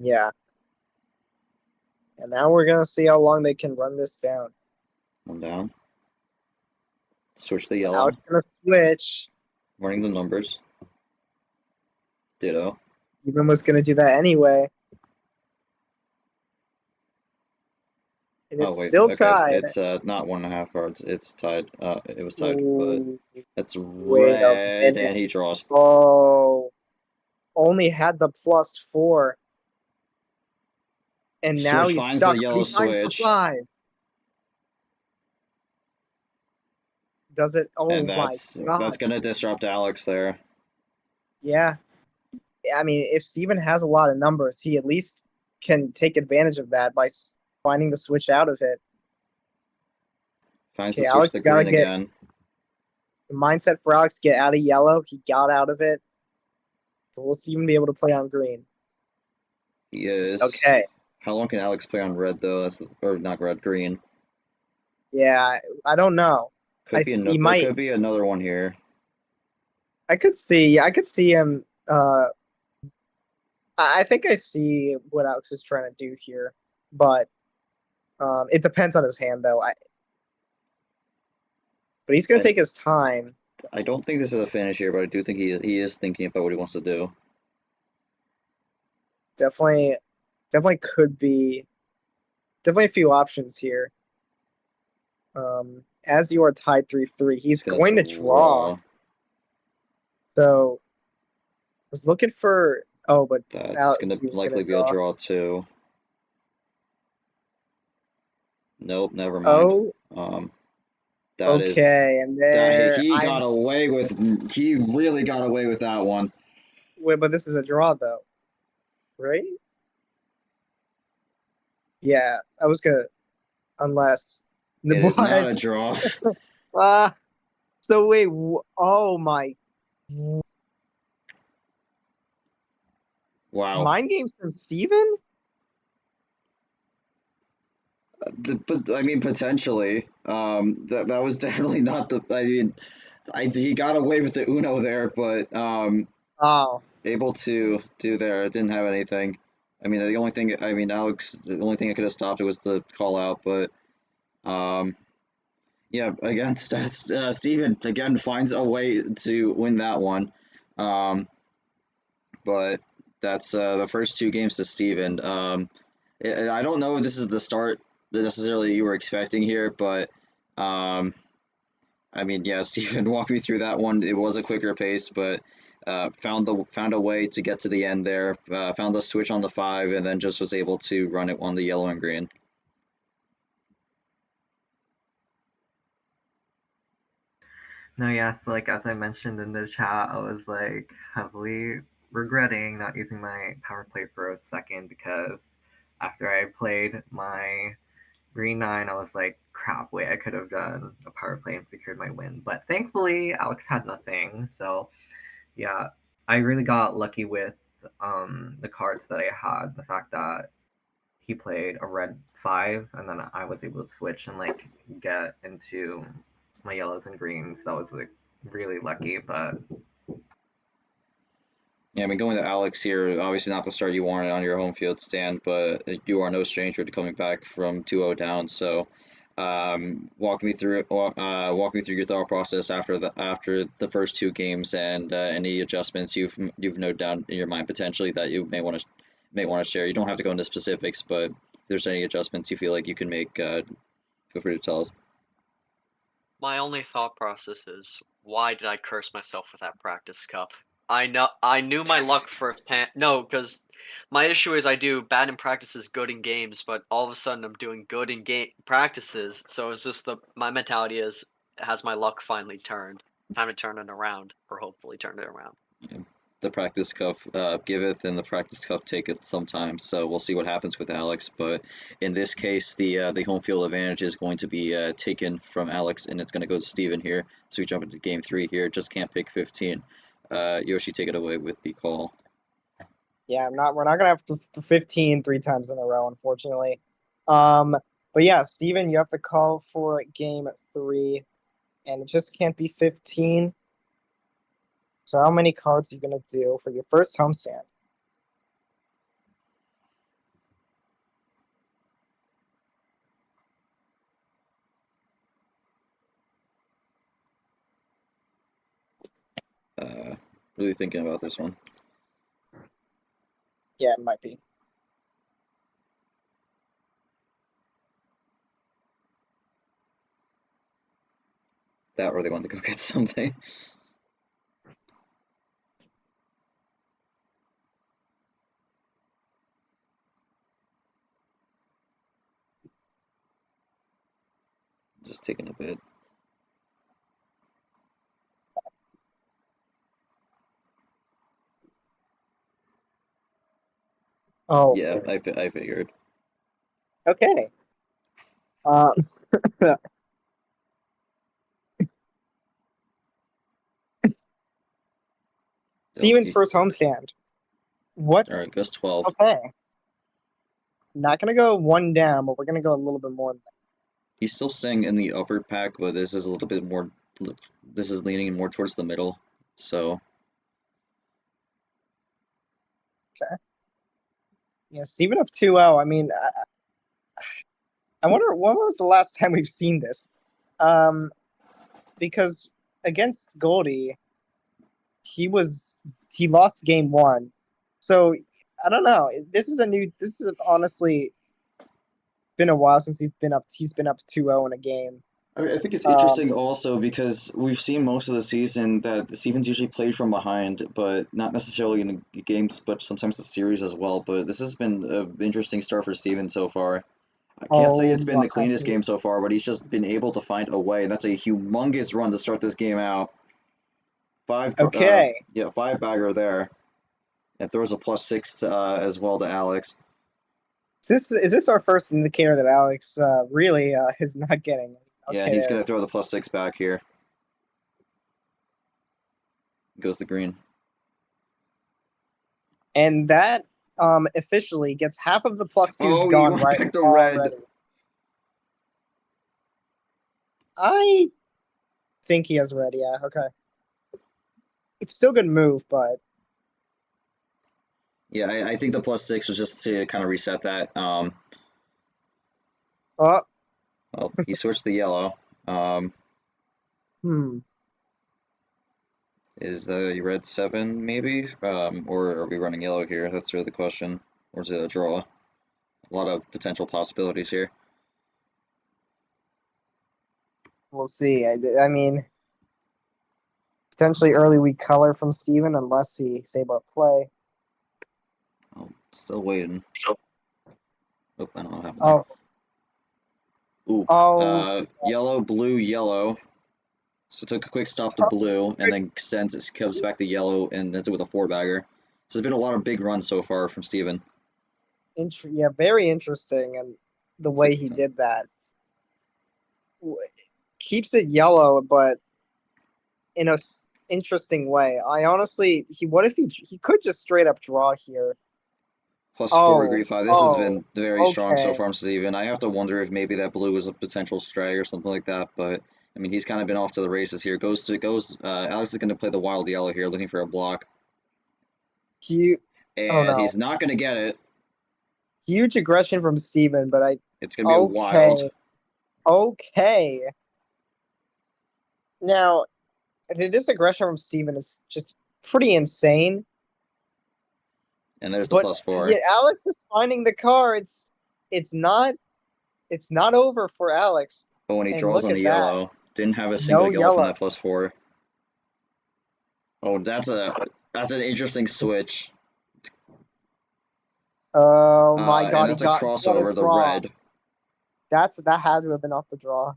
C: Yeah. And now we're gonna see how long they can run this down.
B: 1 down. Switch the yellow.
C: Alex gonna switch.
B: Running the numbers. Ditto.
C: Steven was gonna do that anyway. And it's still tied.
B: It's not 1.5 cards. It's tied. It was tied,
C: Ooh.
B: but it's red, and he draws.
C: Oh, only had the +4, and now
B: Switch
C: he's
B: finds
C: stuck.
B: the yellow
C: He finds the
B: switch.
C: 5. Does it? Oh
B: And
C: my god!
B: that's gonna disrupt Alex there.
C: Yeah, I mean, if Steven has a lot of numbers, he at least can take advantage of that by finding the switch out of it.
B: Finds the switch to green again.
C: The mindset for Alex: get out of yellow. He got out of it. But will Steven be able to play on green?
B: He is.
C: Okay.
B: How long can Alex play on red though? Or not red, green.
C: Yeah, I don't know. He
B: There
C: might.
B: could be another one here.
C: I could see him. I think I see what Alex is trying to do here, but it depends on his hand though. But he's gonna take his time.
B: I don't think this is a finish here, but I do think he is thinking about what he wants to do.
C: Definitely could be. Definitely a few options here. As you are tied 3-3, he's going to draw. So I was looking for. Oh, but
B: that's going to likely be a draw too. Nope, never mind.
C: Oh.
B: That
C: Okay, and there
B: he really got away with that one.
C: Wait, but this is a draw though, right? Yeah, I was gonna, unless
B: It is not a draw.
C: So wait, oh my,
B: wow.
C: mind games from Steven?
B: But I mean, potentially. That was definitely not the. I mean, he got away with the Uno there, but
C: Oh,
B: able to do there. It didn't have anything. I mean, the only thing. I mean, Alex. The only thing that could have stopped it was the call out, but yeah. Against Steven again finds a way to win that one. But that's the first two games to Steven. I don't know if this is the start that necessarily you were expecting here, but I mean, yeah, Steven walked me through that one. It was a quicker pace, but found a way to get to the end there. Found the switch on the 5, and then just was able to run it on the yellow and green.
E: No, yes, like as I mentioned in the chat, I was like heavily regretting not using my power play for a second because after I played my green 9, I was like, crap, wait, I could have done a power play and secured my win. But thankfully, Alex had nothing. So yeah, I really got lucky with the cards that I had. The fact that he played a red 5 and then I was able to switch and like get into my yellows and greens. That was like really lucky, but
B: Yeah, I mean, going to Alex here, obviously not the start you wanted on your home field stand, but you are no stranger to coming back from 2-0 down. So, walk me through your thought process after the first two games and any adjustments you've noted down in your mind potentially that you may want to share. You don't have to go into specifics, but if there's any adjustments you feel like you can make, feel free to tell us.
D: My only thought process is, why did I curse myself with that practice cup? I knew my luck firsthand. No, because my issue is I do bad in practices, good in games, but all of a sudden I'm doing good in game practices. So it's just my mentality is, has my luck finally turned? Time to turn it around, or hopefully turn it around.
B: The practice cuff giveth and the practice cuff taketh sometimes. So we'll see what happens with Alex. But in this case, the home field advantage is going to be taken from Alex, and it's going to go to Steven here. So we jump into game 3 here. Just can't pick 15. Yoshi, take it away with the call.
C: yeah, we're not gonna have 15 3 times in a row, unfortunately. But yeah, Steven, you have to call for game 3, and it just can't be 15. So how many cards are you gonna do for your first homestand?
B: Really thinking about this one.
C: Yeah, it might be.
B: That or they want to go get something. Just taking a bit.
C: Oh,
B: Yeah,
C: okay.
B: I figured.
C: Okay. Steven's first homestand. What?
B: All right, goes 12.
C: Okay. Not gonna go one down, but we're gonna go a little bit more.
B: He's still staying in the upper pack, but this is a little bit more. This is leaning more towards the middle. So
C: Yeah, Steven up 2-0. I mean, I wonder when was the last time we've seen this? Because against Goldie, he lost game 1. So I don't know. This is honestly been a while since he's been up 2-0 in a game.
B: I think it's interesting also because we've seen most of the season that Stevens usually played from behind, but not necessarily in the games, but sometimes the series as well. But this has been an interesting start for Stevens so far. I can't say it's been the cleanest game so far, but he's just been able to find a way. That's a humongous run to start this game out. Five bagger there, and throws a +6 as well to Alex.
C: Is this our first indicator that Alex really is not getting?
B: Okay, yeah, and he's gonna throw the +6 back here. Goes the green.
C: And that officially gets half of the +2s gone right
B: back to red.
C: Already. I think he has red, yeah, okay. It's still a good move, but
B: yeah, I think the +6 was just to kind of reset that.
C: Well,
B: he switched the yellow. Is the red 7 maybe? Or are we running yellow here? That's really the question. Or is it a draw? A lot of potential possibilities here.
C: We'll see. I mean, potentially early weak color from Steven unless he save up play.
B: Oh, still waiting. Oh, I don't know what happened.
C: Oh.
B: Ooh. Yellow, blue, yellow. So took a quick stop to blue, and then comes back to yellow, and ends it with a 4-bagger. So there's been a lot of big runs so far from Steven.
C: Yeah, very interesting, and the way he did that. Keeps it yellow, but in a interesting way. I honestly, what if he could just straight up draw here?
B: +4 agree 5. This has been very strong so far from Steven. I have to wonder if maybe that blue is a potential stray or something like that, but I mean he's kind of been off to the races here. Alex is going to play the wild yellow here, looking for a block. He's not going to get it.
C: Huge aggression from Steven, but
B: it's going to be a wild.
C: Okay. Now, this aggression from Steven is just pretty insane.
B: And there's the +4.
C: Yeah, Alex is finding the cards. It's not over for Alex.
B: But when he draws on the yellow, didn't have a single yellow from that +4. Oh, that's an interesting switch.
C: Oh my god,
B: and that's a crossover, the red.
C: That had to have been off the draw.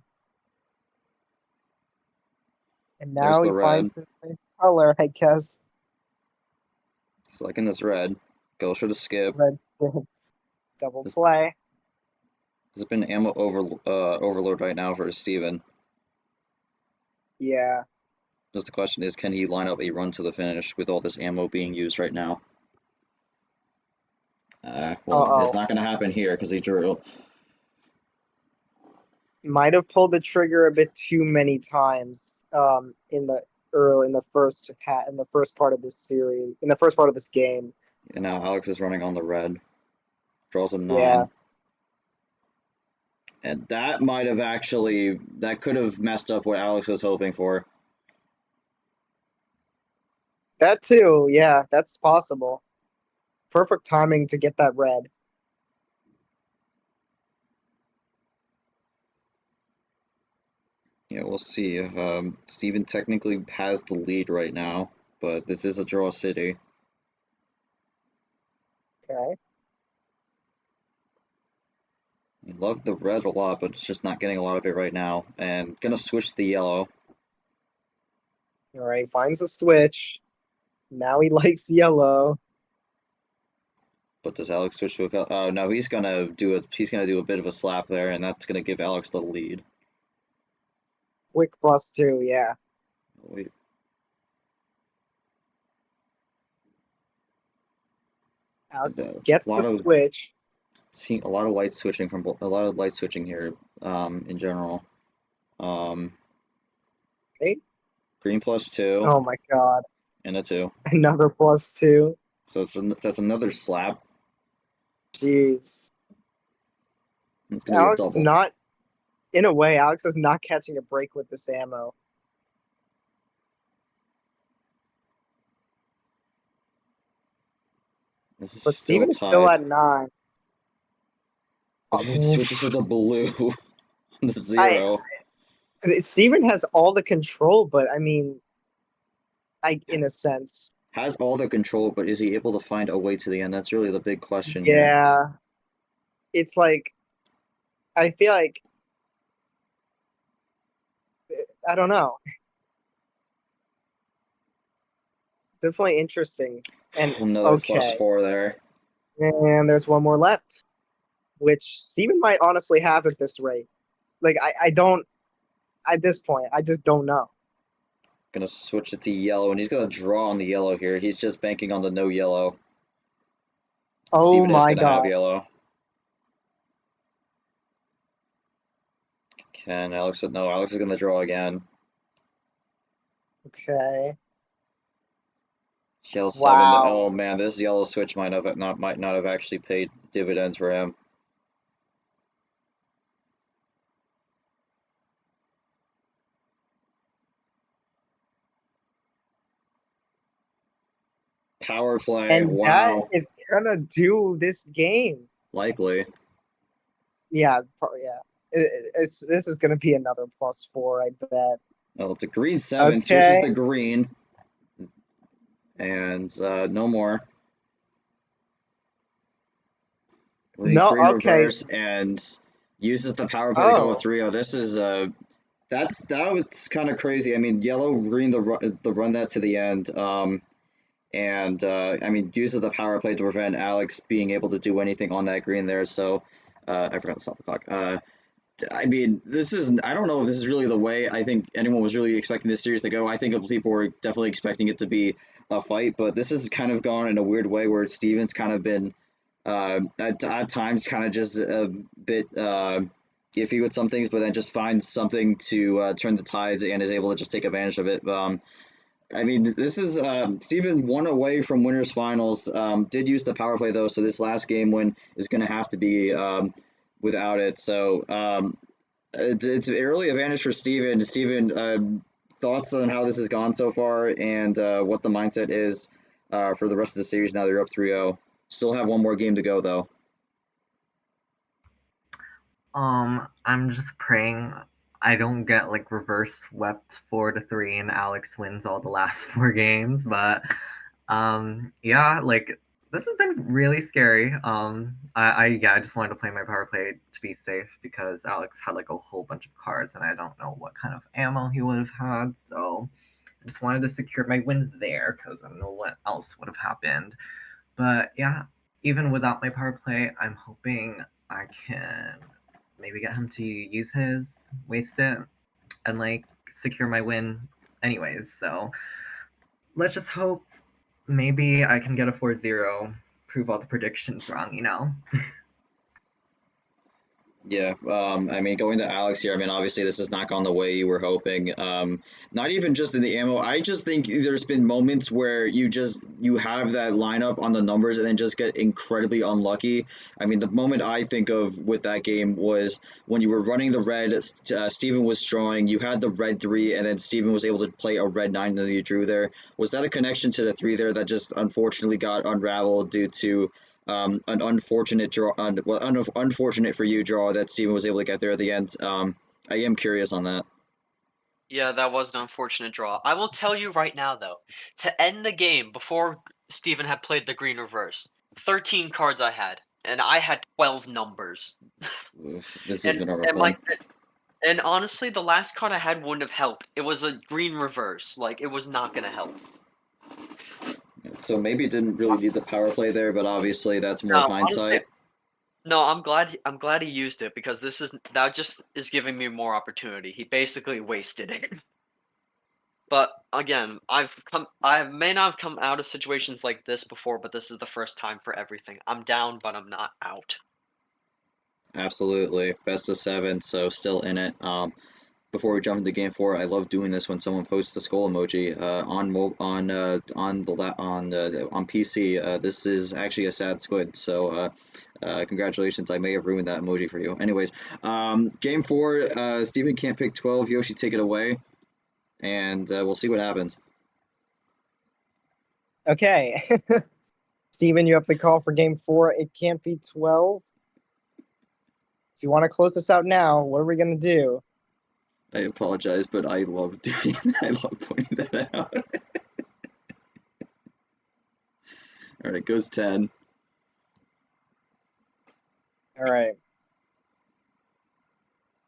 C: And now he finds the color, I guess.
B: He's liking this red. Goes for the skip.
C: Red skip. Double play.
B: This has been ammo overload right now for Steven.
C: Yeah.
B: Just the question is, can he line up a run to the finish with all this ammo being used right now? It's not going to happen here because he drew.
C: Might have pulled the trigger a bit too many times in the first part of this series, in the first part of this game.
B: And now Alex is running on the red. Draws a 9.
C: Yeah.
B: And that could have messed up what Alex was hoping for.
C: That too, yeah, that's possible. Perfect timing to get that red.
B: Yeah, we'll see. Steven technically has the lead right now, but this is a draw city.
C: Okay.
B: I love the red a lot, but it's just not getting a lot of it right now. And gonna switch to the yellow.
C: All right, finds a switch. Now he likes yellow.
B: But does Alex switch to a? Oh no, he's gonna do a bit of a slap there, and that's gonna give Alex the lead.
C: Quick +2, yeah.
B: Wait.
C: Alex gets the switch.
B: See a lot of light switching here in general.
C: Eight?
B: Green +2
C: Oh my god.
B: and a 2.
C: Another +2.
B: So that's another slap.
C: Jeez.
B: It's gonna be a
C: Alex is
B: double.
C: not, in a way, Alex is not catching a break with this ammo.
B: This is
C: But
B: still
C: Steven is still
B: tied.
C: at 9.
B: Oh, it switches to the blue. The 0.
C: Steven has all the control, but I mean, in a sense.
B: Has all the control, but is he able to find a way to the end? That's really the big question here.
C: Yeah. It's like, I feel like, I don't know. Definitely interesting. And
B: Another
C: okay.
B: +4 there.
C: And there's one more left, which Steven might honestly have at this rate. Like, I don't, at this point, I just don't know.
B: Gonna switch it to yellow, and he's gonna draw on the yellow here. He's just banking on the no yellow.
C: Oh
B: Steven is
C: my
B: gonna have
C: god.
B: yellow. Alex is gonna draw again.
C: Okay.
B: Yellow 7.
C: Wow.
B: Oh man, this yellow switch might not have actually paid dividends for him. Power play.
C: And
B: Wow.
C: that is gonna do this game.
B: Likely.
C: Yeah, yeah. This is gonna be another +4, I bet.
B: Oh, it's a green 7. Switches the green. And no more. Green reverse and uses the power play to go 3-0. This is that was kind of crazy. I mean, yellow green the run that to the end. And I mean, uses the power play to prevent Alex being able to do anything on that green there. So I forgot to stop the clock. I mean, I don't know if this is really the way I think anyone was really expecting this series to go. I think people were definitely expecting it to be a fight, but this has kind of gone in a weird way where Steven's kind of been at times kind of just a bit iffy with some things, but then just finds something to turn the tides and is able to just take advantage of it. I mean, this is Steven 1 away from winners finals. Did use the power play though, so this last game win is going to have to be without it. So it's an early advantage for Steven. Steven, thoughts on how this has gone so far and what the mindset is for the rest of the series now they're up 3-0. Still have one more game to go though.
E: I'm just praying I don't get like reverse swept 4-3 and Alex wins all the last 4 games, but yeah, like this has been really scary. I just wanted to play my power play to be safe because Alex had like a whole bunch of cards and I don't know what kind of ammo he would have had, so I just wanted to secure my win there because I don't know what else would have happened. But yeah, even without my power play, I'm hoping I can maybe get him to use his, waste it, and like secure my win anyways. So let's just hope maybe I can get a 4-0, prove all the predictions wrong, you know?
B: Yeah, I mean, going to Alex here, I mean, obviously this has not gone the way you were hoping. Not even just in the ammo. I just think there's been moments where you have that lineup on the numbers and then just get incredibly unlucky. I mean, the moment I think of with that game was when you were running the red, Steven was drawing, you had the red 3, and then Steven was able to play a red 9 and then you drew there. Was that a connection to the 3 there that just unfortunately got unraveled due to an unfortunate draw, unfortunate for you draw that Steven was able to get there at the end. I am curious on that.
D: Yeah, that was an unfortunate draw. I will tell you right now, though, to end the game before Steven had played the green reverse, 13 cards I had, and I had 12 numbers.
B: Oof, this has been a rough
D: and
B: one.
D: and honestly, the last card I had wouldn't have helped. It was a green reverse. Like, it was not going to help.
B: So maybe it didn't really need the power play there, but obviously that's more
D: No,
B: hindsight.
D: honestly, no, I'm glad he used it because that just is giving me more opportunity. He basically wasted it. But again, I may not have come out of situations like this before, but this is the first time for everything. I'm down, but I'm not out.
B: Absolutely. Best of 7, so still in it. Before we jump into game 4, I love doing this when someone posts the skull emoji on PC. This is actually a sad squid, so congratulations. I may have ruined that emoji for you. Anyways, game 4, Steven can't pick 12. Yoshi, take it away, and we'll see what happens.
C: Okay. Steven, you have the call for game 4. It can't be 12. If you want to close this out now, what are we going to do?
B: I apologize, but I love doing I love pointing that out. Alright, goes 10.
C: All right.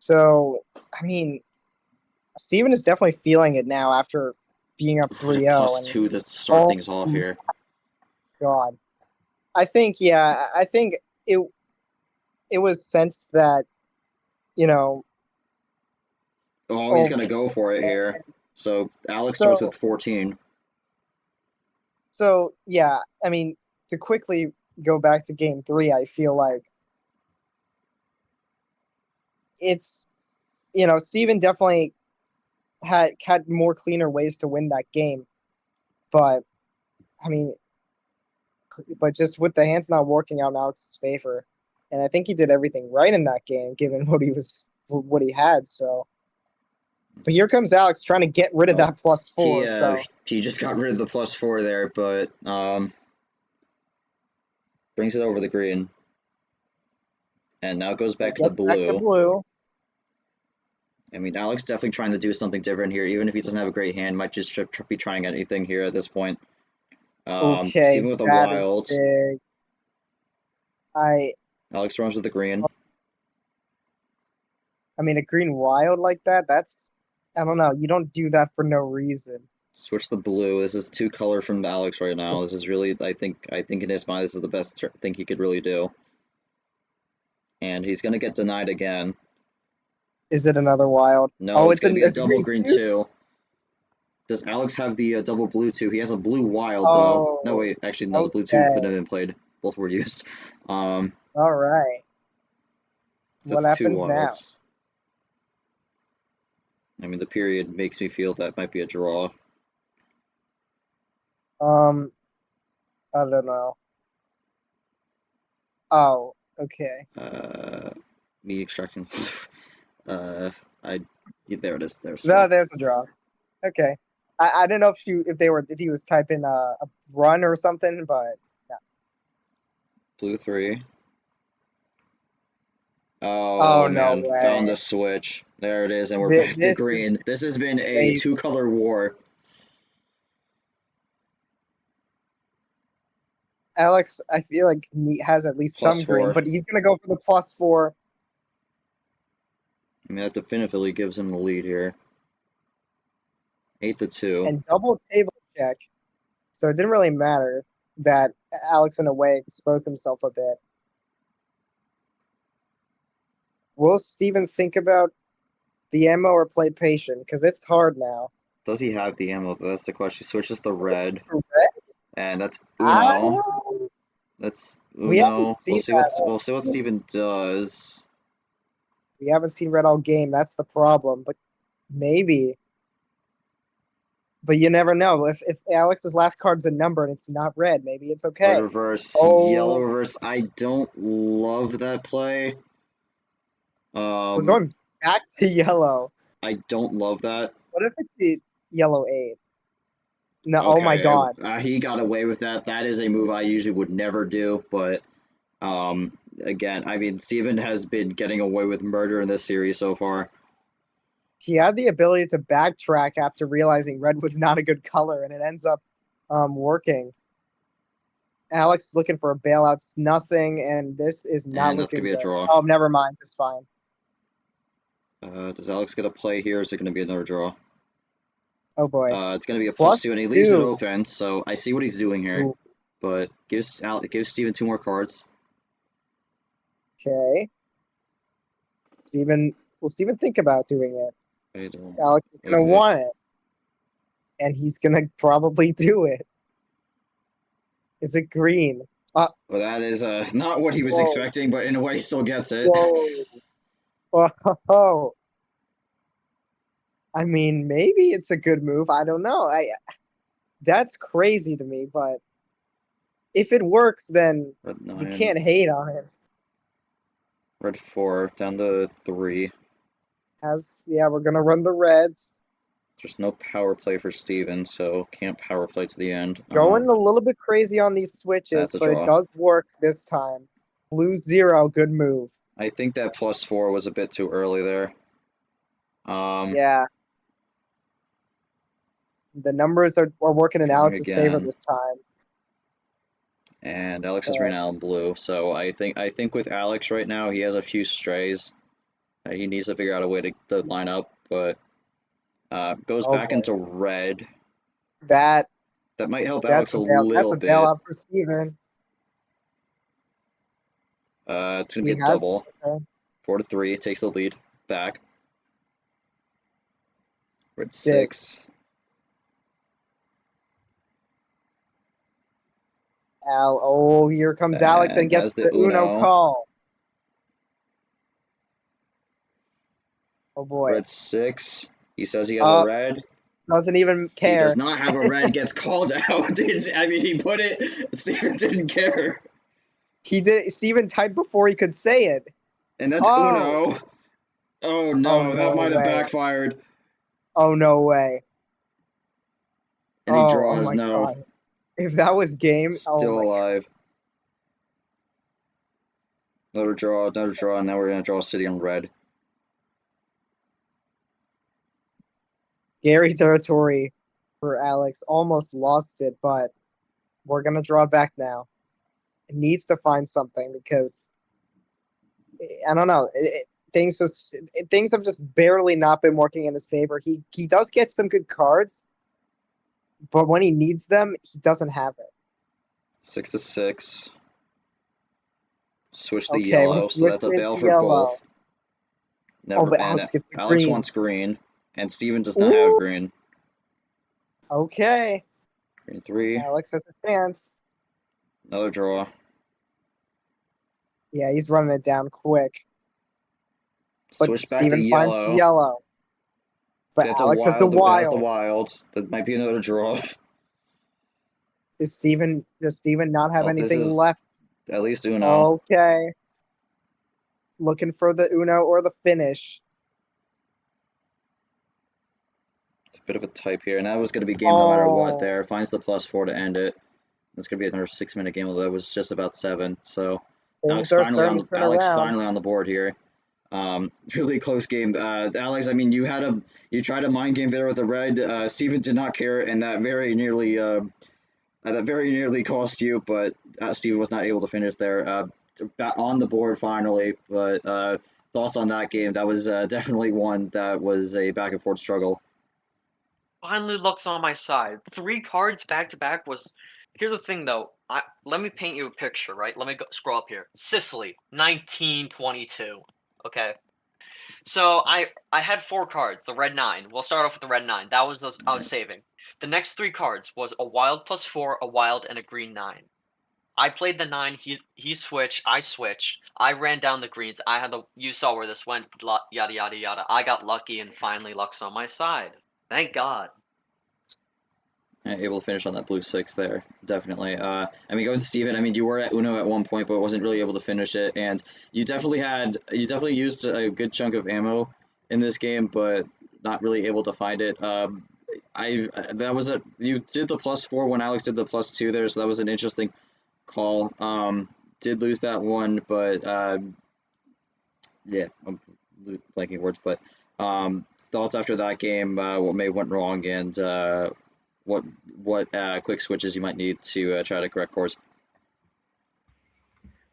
C: So, I mean, Steven is definitely feeling it now after being up 3-0.
B: Plus
C: and
B: 2 to start things off here.
C: God. I think it was sensed that, you know.
B: Oh, he's gonna go for it here. So Alex starts with 14.
C: So, yeah, I mean, to quickly go back to game 3, I feel like it's, Steven definitely had more cleaner ways to win that game. But, I mean, just with the hands not working out in Alex's favor. And I think he did everything right in that game, given what he had, so. But here comes Alex trying to get rid of that +4.
B: He just got rid of the +4 there, but brings it over the green. And now goes back to blue. I mean, Alex definitely trying to do something different here, even if he doesn't have a great hand. Might just be trying anything here at this point.
C: Okay,
B: Steven with a wild.
C: Big.
B: Alex runs with the green.
C: I mean, a green wild like that, that's, I don't know. You don't do that for no reason.
B: Switch the blue. This is 2 color from Alex right now. This is really, I think in his mind, this is the best thing he could really do. And he's gonna get denied again.
C: Is it another wild?
B: No, it's gonna be a double green 2. Does Alex have the double blue 2? He has a blue wild though. No, wait, actually no, the blue 2 couldn't have been played. Both were used.
C: All right.
B: So
C: what happens now?
B: I mean, the period makes me feel that might be a draw.
C: I don't know. Oh, okay.
B: Me extracting. There it is. There's
C: a draw. Okay. I don't know if he was typing a run or something, but yeah.
B: Blue 3. Oh man,
C: no way.
B: Found the switch. There it is, and we're back to green. This has been a 2-color war.
C: Alex, I feel like he has at least some green, but he's gonna go for the +4.
B: I mean, that definitively gives him the lead here. 8-2.
C: And double table check. So it didn't really matter that Alex, in a way, exposed himself a bit. Will Steven think about the ammo or play patient? Because it's hard now.
B: Does he have the ammo? That's the question. He switches to red. And that's
C: Uno.
B: That's Uno. We'll see what Steven does.
C: We haven't seen red all game. That's the problem. But maybe. But you never know. If Alex's last card's a number and it's not red, maybe it's okay.
B: Red reverse, yellow reverse. I don't love that play.
C: We're going back to yellow.
B: I don't love that.
C: What if it's the yellow 8? No,
B: okay,
C: oh my god.
B: He got away with that. That is a move I usually would never do, but again, I mean, Steven has been getting away with murder in this series so far.
C: He had the ability to backtrack after realizing red was not a good color, and it ends up working. Alex is looking for a bailout. It's nothing, and this is not looking good.
B: That's going to be a draw.
C: Oh, never mind. It's fine.
B: Does Alex get a play here, or is it going to be another draw?
C: Oh, boy.
B: It's going to be a +2, and he leaves it open, so I see what he's doing here. Ooh. But gives Steven 2 more cards.
C: Okay. Will Steven think about doing it?
B: I don't.
C: Alex is going to want it. And he's going to probably do it. Is it green?
B: Well, that is not what he was
C: Whoa.
B: expecting, but in a way, he still gets it.
C: Whoa. Whoa. I mean, maybe it's a good move. I don't know. That's crazy to me, but if it works, then
B: Red
C: you
B: 9,
C: can't hate on it.
B: red 4, down to 3.
C: Yeah, we're gonna run the reds.
B: There's no power play for Steven, so can't power play to the end.
C: Going a little bit crazy on these switches,
B: That's a
C: but it
B: draw.
C: does work this time. Blue 0, good move.
B: I think that +4 was a bit too early there.
C: Yeah. The numbers are working in
B: Coming
C: Alex's favor
B: again.
C: this time.
B: And Alex has ran out in blue, so I think with Alex right now, he has a few strays. He needs to figure out a way to line up, but goes back into red.
C: That
B: might help Alex a
C: that's
B: little
C: a
B: bit.
C: bailout for Steven.
B: It's gonna be a double. 4-3 takes the lead. Back. Red 6.
C: Here comes Alex and gets
B: has the
C: the Uno
B: Uno.
C: call. Oh boy.
B: Red 6. He says he has a red.
C: Doesn't even care.
B: He does not have a red. Gets called out. I mean, he put it. Steven didn't care.
C: He did. Steven typed before he could say it.
B: And that's Uno. Oh no, that might have backfired.
C: Oh no way.
B: And he draws. No.
C: God. If that was game,
B: still alive. Another draw. And now we're gonna draw City on red.
C: Gary territory for Alex. Almost lost it, but we're gonna draw back now. It needs to find something because I don't know. Things have just barely not been working in his favor. He does get some good cards, but when he needs them, he doesn't have it.
B: 6-6. Switch the yellow, so that's a bail for both. Never,
C: but Alex gets the
B: Alex
C: green.
B: wants green, and Steven does not have green.
C: Okay.
B: Green 3.
C: Alex has a chance.
B: Another draw.
C: Yeah, he's running it down quick. But
B: Switch back
C: Steven
B: to
C: finds the yellow. But
B: that's
C: Alex
B: has
C: the wild.
B: Has the wild. That might be another draw.
C: Does Steven not have anything left?
B: At least Uno.
C: Okay. Looking for the Uno or the finish.
B: It's a bit of a type here, and that was going to be game no matter what there. Finds the +4 to end it. It's going to be another 6-minute game, although that was just about 7. So Alex finally on the board here. Really close game. Alex, I mean, you tried a mind game there with a red. Steven did not care, and that very nearly cost you, but Steven was not able to finish there. On the board finally, but thoughts on that game? That was definitely one that was a back and forth struggle.
D: Finally looks on my side. 3 cards back to back was. Here's the thing though. Let me paint you a picture, right? Let me scroll up here. Sicily, 1922. Okay. So I had 4 cards. The red 9. We'll start off with the red 9. That was I was saving. The next 3 cards was a wild +4, a wild, and a green 9. I played the 9. He switched. I switched. I ran down the greens. You saw where this went. Yada yada yada. I got lucky and finally luck's on my side. Thank God.
B: Able to finish on that blue 6 there, definitely. I mean, going to Steven, I mean, you were at Uno at one point, but wasn't really able to finish it, and you definitely used a good chunk of ammo in this game, but not really able to find it. You did the +4 when Alex did the +2 there, so that was an interesting call. Did lose that one, but yeah, I'm blanking words, but thoughts after that game, what may have went wrong, and what quick switches you might need to try to correct course.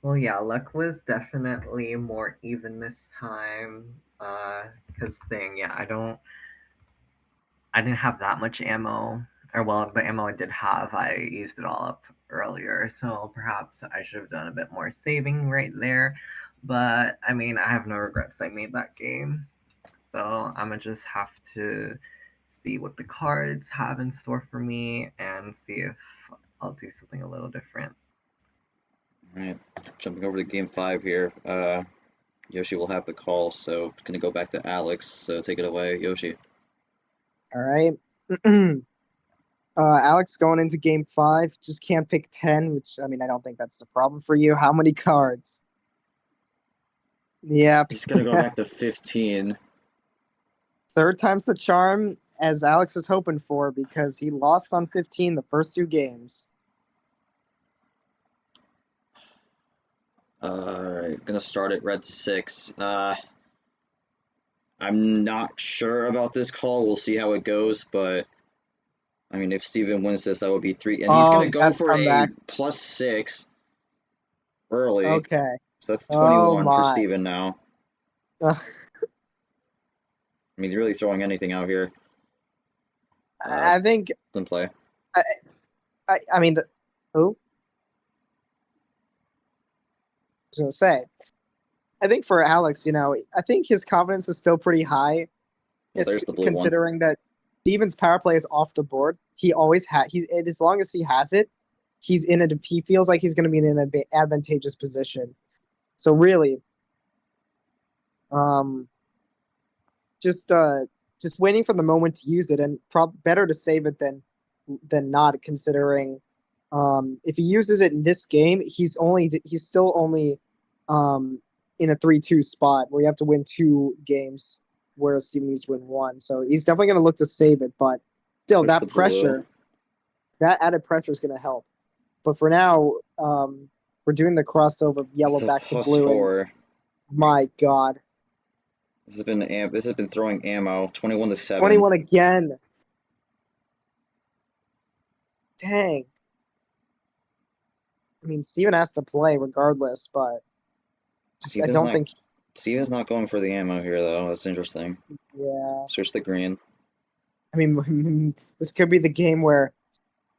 E: Well, yeah, luck was definitely more even this time. Because I didn't have that much ammo, or well, the ammo I did have, I used it all up earlier, so perhaps I should have done a bit more saving right there. But I mean, I have no regrets. I made that game, so I'm gonna just have to see what the cards have in store for me and see if I'll do something a little different.
B: Alright, jumping over to game 5 here. Yoshi will have the call, so it's gonna go back to Alex, so take it away, Yoshi.
C: All right. Alex going into game 5, just can't pick 10, which, I mean, I don't think that's the problem for you. How many cards? Yep.
B: He's gonna go back to 15.
C: Third time's the charm, as Alex was hoping for, because he lost on 15 the first 2 games.
B: Alright, gonna start at red 6. I'm not sure about this call. We'll see how it goes, but I mean, if Steven wins this, that would be 3. And he's gonna go
C: that's
B: for a
C: comeback.
B: +6 early.
C: Okay.
B: So that's
C: Oh
B: 21 for
C: my.
B: Steven now. I mean, you're really throwing anything out here.
C: I think,
B: Then play.
C: I mean, who? I was gonna say, I think for Alex, I think his confidence is still pretty high.
B: Well, there's the blue one.
C: Considering that Steven's power play is off the board, he always he's as long as he has it, he feels like he's going to be in an advantageous position. So really, just waiting for the moment to use it, and better to save it than not. Considering, if he uses it in this game, he's still only in a 3-2 spot where you have to win 2 games, whereas Steven needs to win 1. So he's definitely going to look to save it, but still,
B: Push
C: that
B: the blue.
C: pressure, that added pressure is going to help. But for now, we're doing the crossover yellow
B: It's a
C: back to blue.
B: +4.
C: My God.
B: This has been throwing ammo. 21 to 7.
C: 21 again. Dang. I mean, Steven has to play regardless, but I don't think.
B: Steven's not going for the ammo here, though. That's interesting.
C: Yeah.
B: Switch the green.
C: I mean, this could be the game where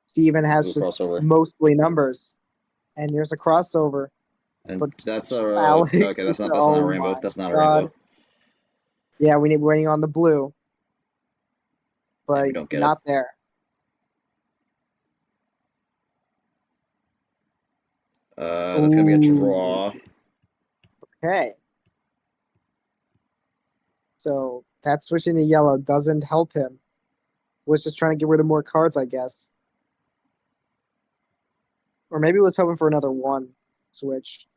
C: Steven has
B: Blue
C: just
B: crossover.
C: mostly numbers, and here's a crossover.
B: And
C: But
B: that's a
C: Alex,
B: okay. That's not
C: oh
B: a rainbow.
C: my
B: That's not a
C: God.
B: rainbow.
C: Yeah, we need waiting on the blue, but
B: we don't get
C: not there.
B: That's gonna be a draw.
C: Okay. So that switching to yellow doesn't help him. Was just trying to get rid of more cards, I guess. Or maybe was hoping for another 1 switch.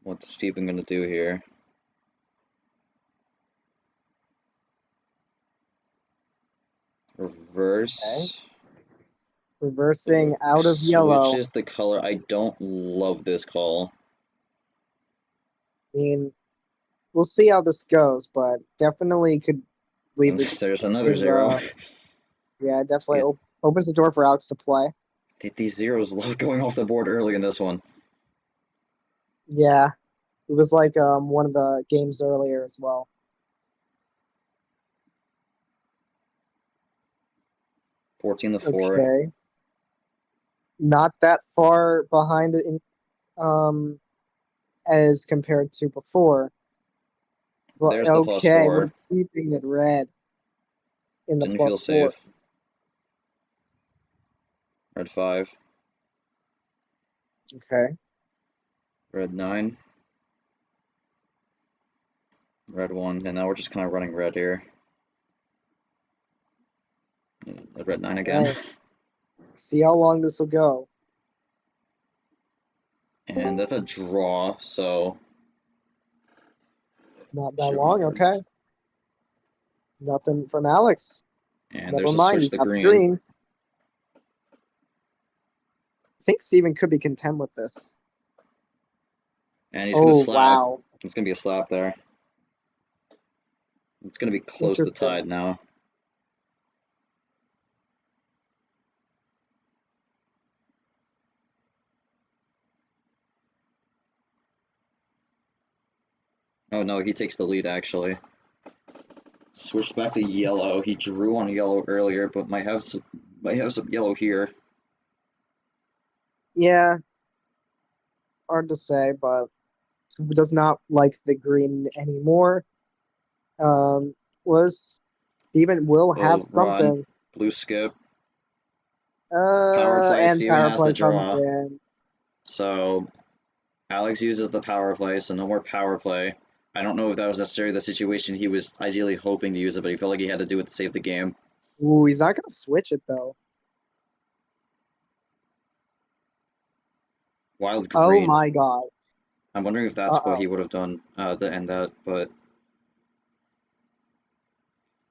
B: What's Steven gonna do here? Reverse.
C: Okay. Reversing out of yellow.
B: Switches the color. I don't love this call.
C: I mean, we'll see how this goes, but definitely could leave it.
B: There's another 0.
C: Yeah, definitely opens the door for Alex to play.
B: These zeros love going off the board early in this one.
C: Yeah, it was like one of the games earlier as well.
B: $14 to 4.
C: Okay. Not that far behind in as compared to before. Well,
B: There's the
C: okay,
B: +4.
C: we're keeping it red in the
B: Didn't feel
C: +4.
B: safe. Red 5.
C: Okay.
B: Red 9. Red 1. And now we're just kind of running red here. Red 9 again.
C: Right. See how long this will go.
B: And that's a draw, so
C: Not that long, okay. Nothing from Alex.
B: and
C: Never
B: there's a
C: mind,
B: switch
C: you
B: the
C: got
B: green.
C: I think Steven could be content with this.
B: And he's gonna slap.
C: Wow.
B: It's gonna be a slap there. It's gonna be close to
C: Interesting.
B: tied now. Oh no, he takes the lead actually. Switched back to yellow. He drew on yellow earlier, but might have some yellow here.
C: Yeah. Hard to say, but does not like the green anymore. Was Steven will have
B: Oh, run.
C: something.
B: Blue skip. Power play,
C: And
B: Steven
C: power
B: has
C: play
B: to
C: comes
B: draw.
C: in.
B: So Alex uses the power play, so no more power play. I don't know if that was necessarily the situation he was ideally hoping to use it, but he felt like he had to do it to save the game.
C: Ooh, he's not gonna switch it though.
B: Wild
C: Oh
B: green.
C: my god.
B: I'm wondering if that's what
C: Uh-oh.
B: he would have done to end that, but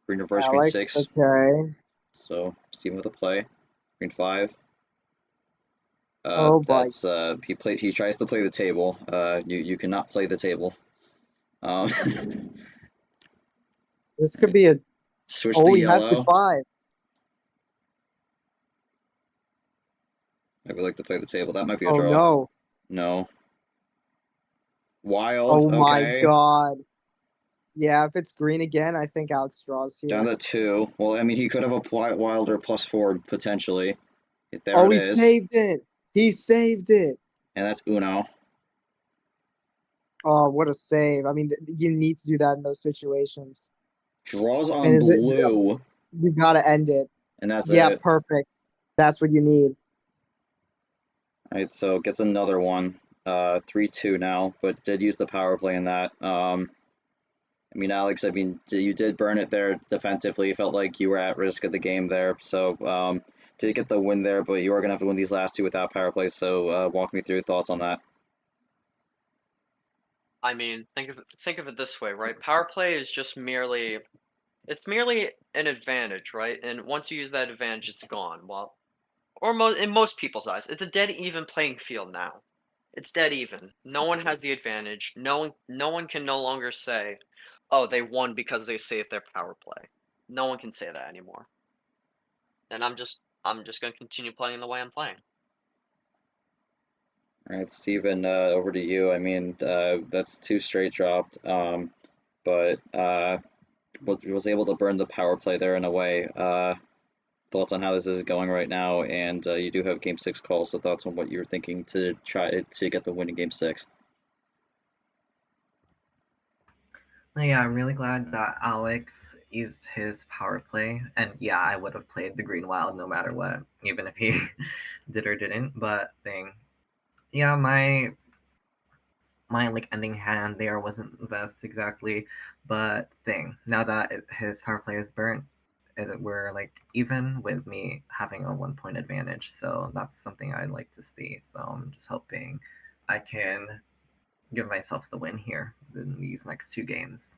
B: green reverse, green
C: Alex,
B: 6.
C: okay.
B: So Steven with a play. Green 5.
C: Oh boy.
B: That's he tries to play the table. You cannot play the table.
C: This could be a
B: Switch
C: oh
B: the
C: he has the
B: yellow.
C: 5.
B: I would like to play the table. That might be a
C: Oh
B: draw.
C: no.
B: No. Wild.
C: Oh my
B: Okay.
C: god. Yeah, if it's green again, I think Alex draws here.
B: Down to 2. Well, I mean, he could have applied Wilder +4 potentially. There
C: Oh,
B: it
C: he
B: is.
C: saved it. He saved it.
B: And that's Uno.
C: Oh, what a save. I mean, you need to do that in those situations.
B: Draws
C: And
B: on
C: is it
B: blue.
C: you gotta end it.
B: And that's
C: Yeah,
B: it.
C: perfect. That's what you need.
B: Alright, so gets another one. 3-2 now, but did use the power play in that. I mean, Alex, I mean, you did burn it there defensively. You felt like you were at risk of the game there. So, did get the win there, but you are going to have to win these last 2 without power play. So, walk me through your thoughts on that.
D: I mean, think of it this way, right? Power play is just merely an advantage, right? And once you use that advantage, it's gone. Well, or in most people's eyes, it's a dead even playing field now. It's dead even. No one has the advantage. No one can no longer say, "Oh, they won because they saved their power play." No one can say that anymore. And I'm just going to continue playing the way I'm playing.
B: All right, Steven, over to you. I mean, that's 2 straight dropped, but was able to burn the power play there in a way. Thoughts on how this is going right now, and you do have Game 6 calls, so thoughts on what you're thinking to try to get the win in Game 6.
E: Yeah, I'm really glad that Alex used his power play, and yeah, I would have played the green wild no matter what, even if he did or didn't. But yeah, my like ending hand there wasn't the best exactly, but now that his power play is burnt, we're like even with me having a 1 point advantage, so that's something I'd like to see. So I'm just hoping I can give myself the win here in these next 2 games.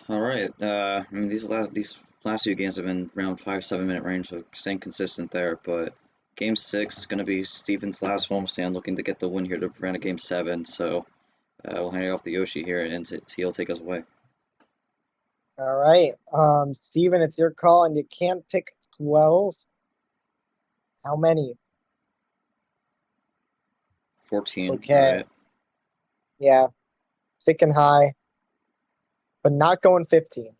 B: All right. I mean, these last few games have been around 5-7 minute range, so staying consistent there. But Game 6 is going to be Steven's last homestand, looking to get the win here to prevent a Game 7. So we'll hand it off to Yoshi here, and he'll take us away.
C: All right. Steven, it's your call, and you can't pick 12. How many?
B: 14.
C: Okay.
B: Right.
C: Yeah. Sticking high, but not going 15.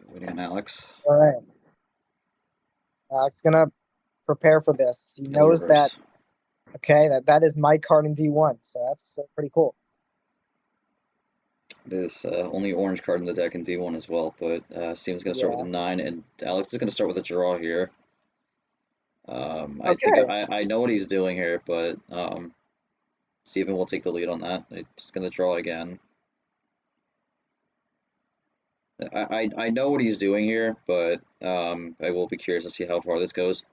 B: Waiting on Alex.
C: All right. Alex gonna prepare for this. He
B: Yellow
C: knows that.
B: reverse.
C: Okay, that is my card in D1, so that's pretty cool.
B: It is only orange card in the deck in D1 as well, but Steven's going to start with a 9, and Alex is going to start with a draw here. I think I know what he's doing here, but Steven will take the lead on that. It's going to draw again. I know what he's doing here, but I will be curious to see how far this goes.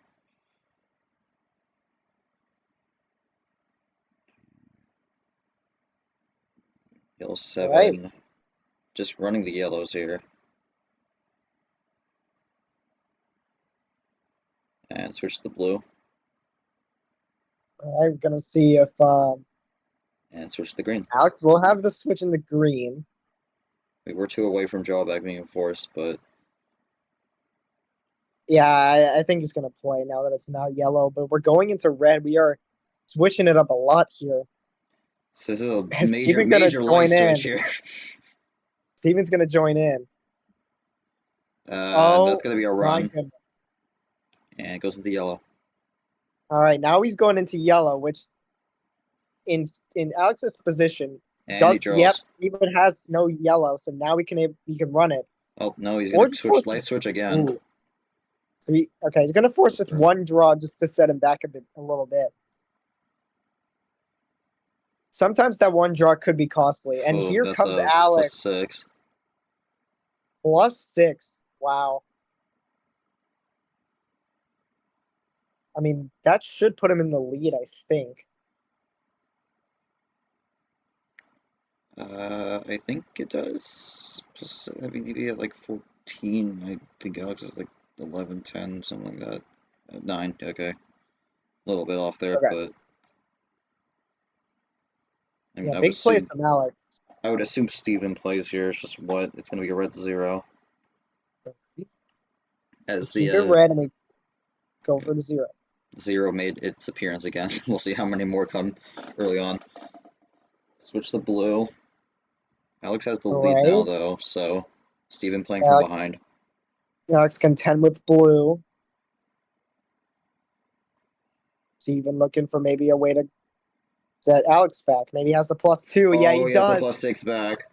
B: Yellow 7.
C: Right.
B: Just running the yellows here. And switch to the blue.
C: I'm gonna see if
B: And switch to the green.
C: Alex will have the switch in the green.
B: We were 2 away from drawback being enforced, but
C: Yeah, I think he's gonna play now that it's now yellow, but we're going into red. We are switching it up a lot here.
B: so this is a
C: Is
B: major
C: Steven gonna
B: light
C: join
B: switch
C: in?
B: here.
C: Steven's gonna join in.
B: And that's going to be a
C: My
B: run.
C: goodness.
B: And it goes into yellow.
C: All right, now he's going into yellow, which in Alex's position
B: And he draws.
C: yep, even has no yellow, so now he can run it.
B: Oh no, he's
C: Or
B: gonna
C: just
B: switch
C: force
B: light
C: it.
B: switch again.
C: Ooh. So he's gonna force just
B: Okay.
C: one draw just to set him back a little bit. Sometimes that one draw could be costly, and
B: So
C: here
B: that's
C: comes
B: a
C: Alex.
B: +6.
C: +6. Wow. I mean, that should put him in the lead, I think.
B: I think it does. Plus, I mean, he'd be at like 14. I think Alex is like 11, 10, something like that. 9, okay. A little bit off there,
C: Okay.
B: but I mean,
C: Yeah, big plays from Alex.
B: I would assume Steven plays here. It's just what? It's going to be a red 0. As
C: Keep it red and we go for the 0.
B: 0 made its appearance again. We'll see how many more come early on. Switch the blue. Alex has the lead now,
C: Alright.
B: though, so Steven playing
C: Alex-
B: from behind.
C: Alex contend with blue. Steven looking for maybe a way to set Alex back. Maybe he has the +2. Yeah, he
B: has
C: does.
B: the +6 back.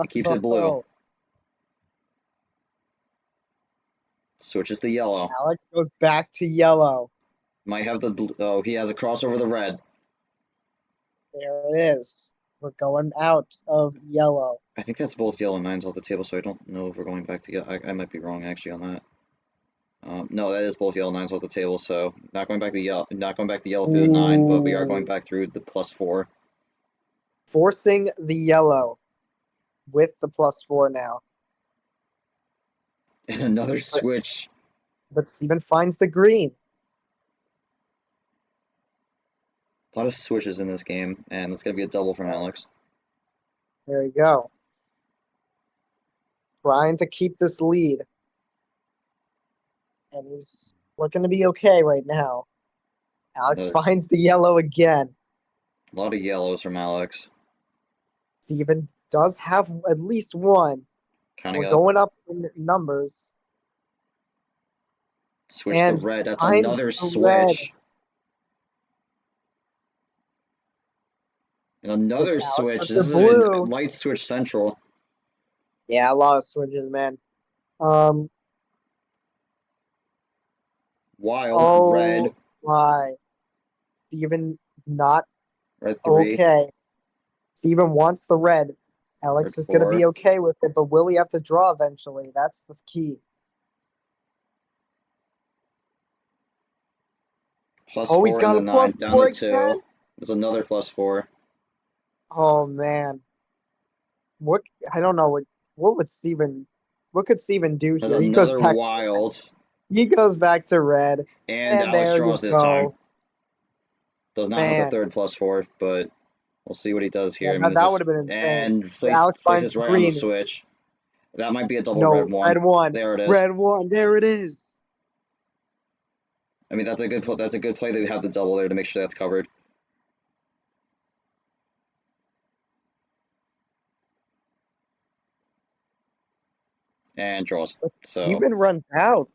B: He keeps it blue.
C: Oh.
B: Switches the yellow.
C: Alex goes back to yellow.
B: Might have the blue. Oh, he has a cross over the red.
C: There it is. We're going out of yellow.
B: I think that's both yellow 9s off the table, so I don't know if we're going back to yellow. I might be wrong actually on that. No, that is both yellow 9s off the table, so not going back to yellow. Not going back to yellow through the 9, but we are going back through the +4.
C: Forcing the yellow with the +4 now.
B: And another switch.
C: But Steven finds the green.
B: A lot of switches in this game, and it's going to be a double from Alex.
C: There you go. Trying to keep this lead. And he's looking to be okay right now. Alex finds the yellow again.
B: A lot of yellows from Alex.
C: Steven does have at least one.
B: Counting
C: We're
B: up.
C: going up in numbers.
B: Switch
C: And
B: the red. That's
C: finds
B: another
C: the
B: switch.
C: red.
B: And another
C: Alex
B: switch.
C: with
B: This
C: the
B: is a
C: blue.
B: light switch central.
C: Yeah, a lot of switches, man.
B: Wild red.
C: My. Steven not
B: Red 3.
C: okay. Steven wants the red. Alex
B: Red
C: is going to
B: 4.
C: be okay with it, but will he have to draw eventually? That's the key.
B: Plus
C: Oh, he's
B: 4
C: got
B: and
C: a
B: the 9. Down
C: +4
B: to 2.
C: again?
B: There's another +4.
C: Oh, man. What? I don't know. What would Steven... What could Steven do
B: There's
C: here? He goes
B: another
C: back.
B: wild.
C: He goes back to red.
B: And Alex
C: there
B: draws
C: you
B: this time.
C: go.
B: Does not have the third +4, but we'll see what he does here.
C: Yeah, that would have been insane.
B: And
C: Alex
B: places
C: finds
B: right on the
C: green.
B: switch. That might be a double
C: No,
B: red 1.
C: red 1.
B: There it is.
C: Red 1. There it is.
B: I mean, that's a good play that we have the double there to make sure that's covered. And draws. So
C: Steven runs out.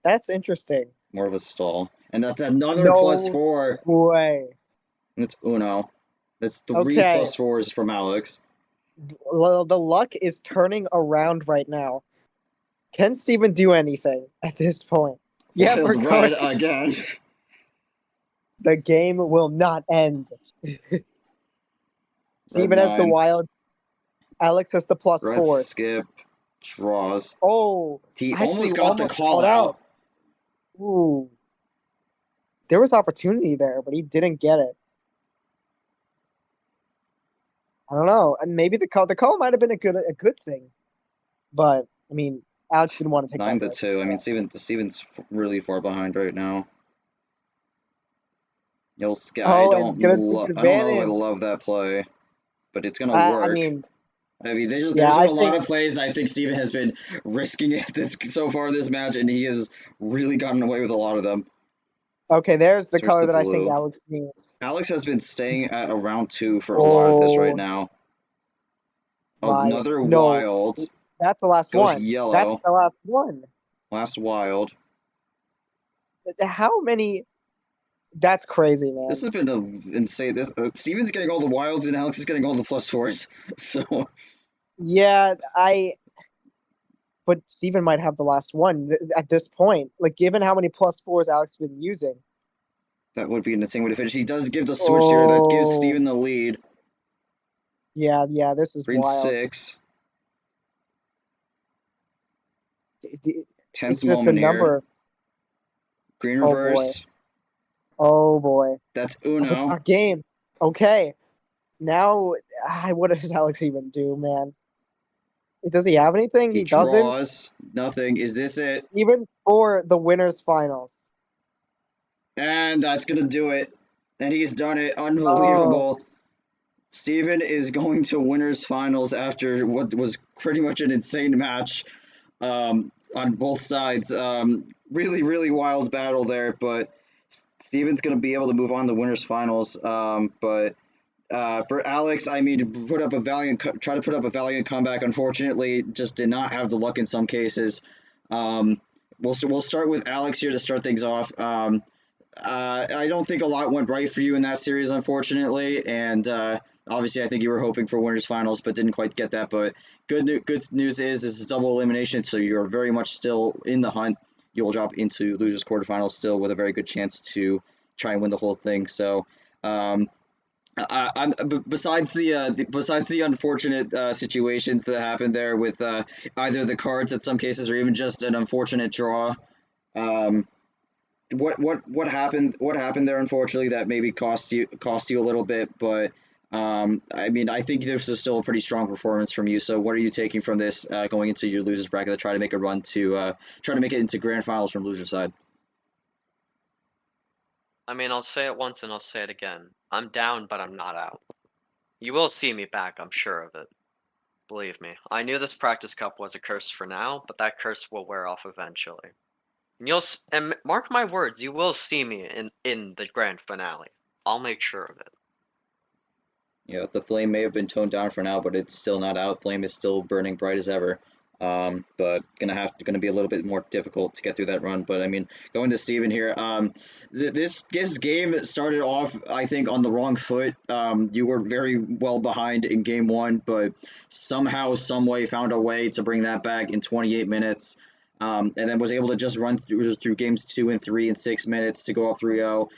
C: That's interesting.
B: more of a stall. And that's another
C: No
B: +4.
C: way.
B: And it's Uno. That's 3
C: Okay.
B: +4s from Alex.
C: Well, the luck is turning around right now. Can Steven do anything at this point? Yeah,
B: Wild
C: we're
B: red
C: going.
B: again.
C: The game will not end. Steven has the
B: 9.
C: wild. Alex has the
B: Red
C: +4.
B: skip. Draws.
C: Oh,
B: He
C: actually
B: almost got the call
C: called
B: out.
C: Ooh. There was opportunity there, but he didn't get it. I don't know. And maybe the call might have been a good thing. But I mean, Alex didn't want to take
B: 9
C: that
B: to
C: risk,
B: 2.
C: so.
B: I mean, Steven's really far behind right now. Yo, Sky,
C: Oh,
B: I
C: and it's
B: don't
C: gonna
B: know
C: take
B: if I
C: advantage.
B: love that play, but it's gonna
C: I
B: work.
C: mean,
B: There's
C: yeah,
B: been
C: I
B: a lot
C: think-
B: of plays I think Steven has been risking it so far this match, and he has really gotten away with a lot of them.
C: okay, there's the
B: Switch
C: color
B: the
C: that I think
B: blue.
C: Alex needs.
B: Alex has been staying at around 2 for a lot of this right
C: Oh.
B: now.
C: My-
B: Another
C: no.
B: wild.
C: That's the last
B: Goes
C: one.
B: yellow.
C: That's the last one.
B: Last wild.
C: how many? That's crazy, man.
B: This has been insane. Steven's getting all the wilds and Alex is getting all the +4s. So
C: Yeah, but Steven might have the last one at this point. Like, given how many +4s Alex has been using.
B: that would be an insane way to finish. He does give the switch here. That gives Steven the lead.
C: Yeah, this is
B: Green
C: wild.
B: 6.
C: It's
B: Tense
C: just the
B: moment here.
C: number.
B: Green
C: Oh,
B: reverse.
C: Oh boy.
B: That's Uno.
C: A game. Okay. Now, what does Alex even do, man? Does he have anything?
B: He
C: doesn't.
B: draws. Nothing. Is this it?
C: Even for the winners finals.
B: And that's going to do it. And he's done it. Unbelievable.
C: Oh.
B: Steven is going to winners finals after what was pretty much an insane match on both sides. Really, really wild battle there, but Steven's going to be able to move on to winners finals. But for Alex, I mean, try to put up a valiant comeback. Unfortunately, just did not have the luck in some cases. We'll start with Alex here to start things off. I don't think a lot went right for you in that series, unfortunately, and obviously I think you were hoping for winners finals, but didn't quite get that. But good news is this is double elimination, so you're very much still in the hunt. You'll drop into losers quarterfinals still with a very good chance to try and win the whole thing. So. Besides the unfortunate situations that happened there with either the cards in some cases or even just an unfortunate draw, what happened there unfortunately that maybe cost you a little bit, but I mean I think this is still a pretty strong performance from you. So what are you taking from this going into your losers bracket to try to make a run to try to make it into grand finals from loser side?
D: I mean, I'll say it once and I'll say it again. I'm down, but I'm not out. You will see me back, I'm sure of it. Believe me. I knew this practice cup was a curse for now, but that curse will wear off eventually. And mark my words, you will see me in the grand finale. I'll make sure of it.
B: Yeah, the flame may have been toned down for now, but it's still not out. Flame is still burning bright as ever. But gonna be a little bit more difficult to get through that run. But I mean, going to Steven here, this game started off, I think, on the wrong foot. You were very well behind in game one, but somehow, some way, found a way to bring that back in 28 minutes. And then was able to just run through games 2 and 3 in 6 minutes to go up 3-0.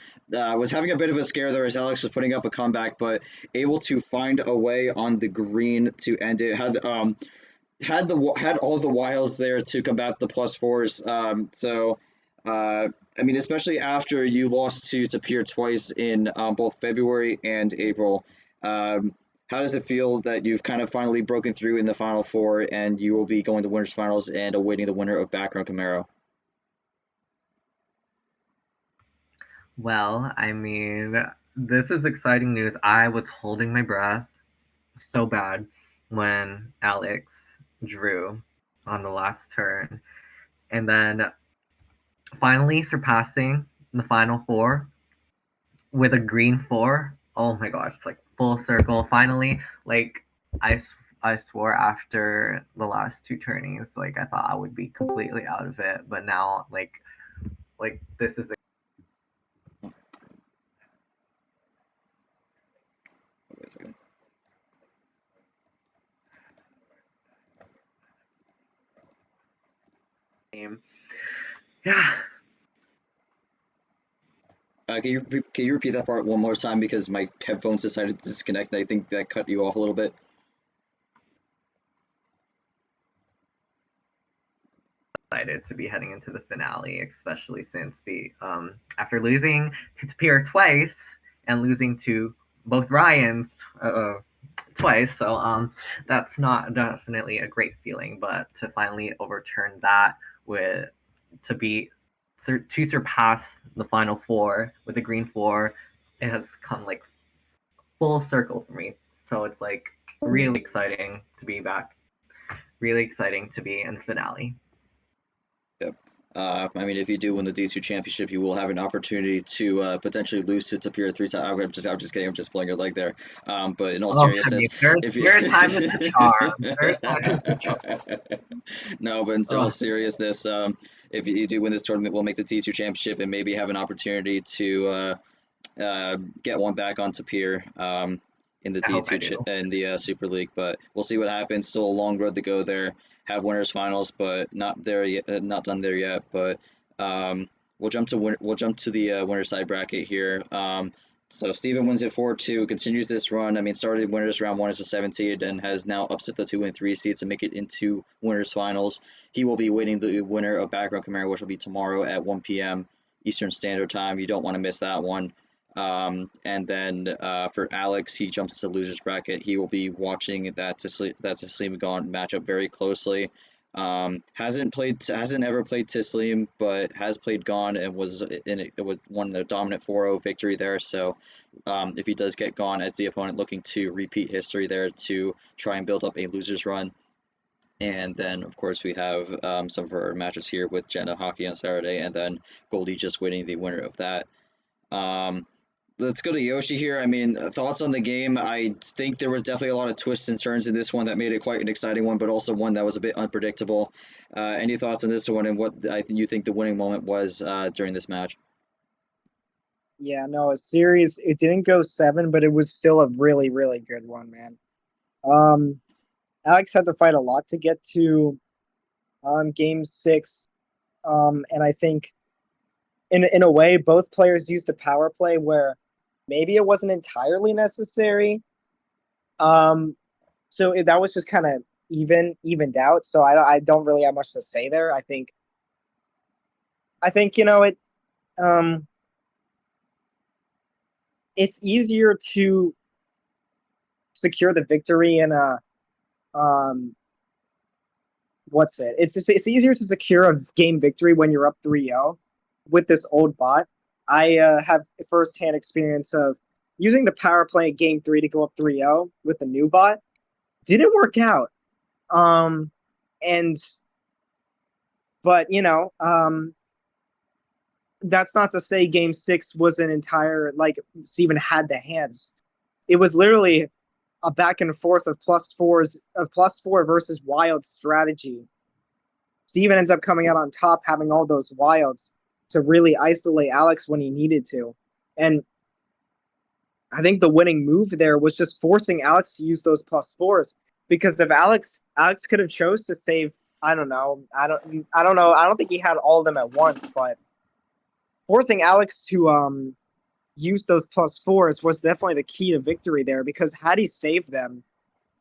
B: Was having a bit of a scare there as Alex was putting up a comeback, but able to find a way on the green to end it. Had all the wilds there to combat the +4s. I mean, especially after you lost to Tapir twice in both February and April. How does it feel that you've kind of finally broken through in the Final Four and you will be going to winners finals and awaiting the winner of Background Camaro?
E: Well, I mean, this is exciting news. I was holding my breath so bad when Alex drew on the last turn. And then finally surpassing the Final Four with a green 4. Oh my gosh, it's like full circle. Finally, like I swore after the last 2 turnings, like I thought I would be completely out of it, but now like this is game. Yeah.
B: Can you repeat that part one more time because my headphones decided to disconnect and I think that cut you off a little bit?
E: Excited to be heading into the finale, especially since we after losing to Tapir twice and losing to both Ryans twice, so that's not definitely a great feeling, but to finally overturn that to surpass the Final Four with the green 4, it has come like full circle for me. So it's like really exciting to be back, really exciting to be in the finale.
B: Yep. I mean, if you do win the D2 championship, you will have an opportunity to potentially lose to Tapir 3 times. I'm just kidding. I'm just pulling your leg there. But in all
E: Oh, I
B: seriousness,
E: mean, third,
B: if you
E: third time is the charm. Third time is the charm.
B: no, but in all
E: Oh,
B: seriousness, if you do win this tournament, we'll make the D2 championship and maybe have an opportunity to get one back on Tapir in the
E: I hope I
B: D2
E: do.
B: in the Super League. But we'll see what happens. Still a long road to go there. Have winners finals, but not there yet. Not done there yet. But we'll jump to the winner side bracket here. So Steven wins it 4-2, continues this run. I mean, started winners round 1 as a 17 and has now upset the 2 and 3 seeds to make it into winners finals. He will be waiting the winner of Background Chimera, which will be tomorrow at 1 p.m. Eastern Standard Time. You don't want to miss that one. And then for Alex, he jumps to losers bracket. He will be watching that Tasleem Gaunt matchup very closely. Hasn't ever played Tasleem, but has played Gaunt and won the dominant 4-0 victory there. So if he does get Gaunt as the opponent, looking to repeat history there to try and build up a losers run. And then, of course, we have some of our matches here with Jenna Hockey on Saturday, and then Goldie just winning the winner of that. Let's go to Yoshi here. I mean, thoughts on the game? I think there was definitely a lot of twists and turns in this one that made it quite an exciting one, but also one that was a bit unpredictable. Any thoughts on this one and what you think the winning moment was during this match?
C: Yeah, no, a series. It didn't go 7, but it was still a really, really good one, man. Alex had to fight a lot to get to game 6, and I think in a way both players used a power play where maybe it wasn't entirely necessary. So that was just kind of evened out. So I don't really have much to say there. I think it's easier to secure the victory in a it's easier to secure a game victory when you're up 3-0 with this old bot. I have firsthand experience of using the power play in game 3 to go up 3-0 with the new bot. Didn't work out. And but that's not to say game 6 was an entire, like, Steven had the hands. It was literally a back and forth of +4 versus wild strategy. Steven ends up coming out on top, having all those wilds to really isolate Alex when he needed to. And I think the winning move there was just forcing Alex to use those +4s, because if Alex could have chose to save, I don't know. I don't think he had all of them at once, but forcing Alex to use those +4s was definitely the key to victory there, because had he saved them,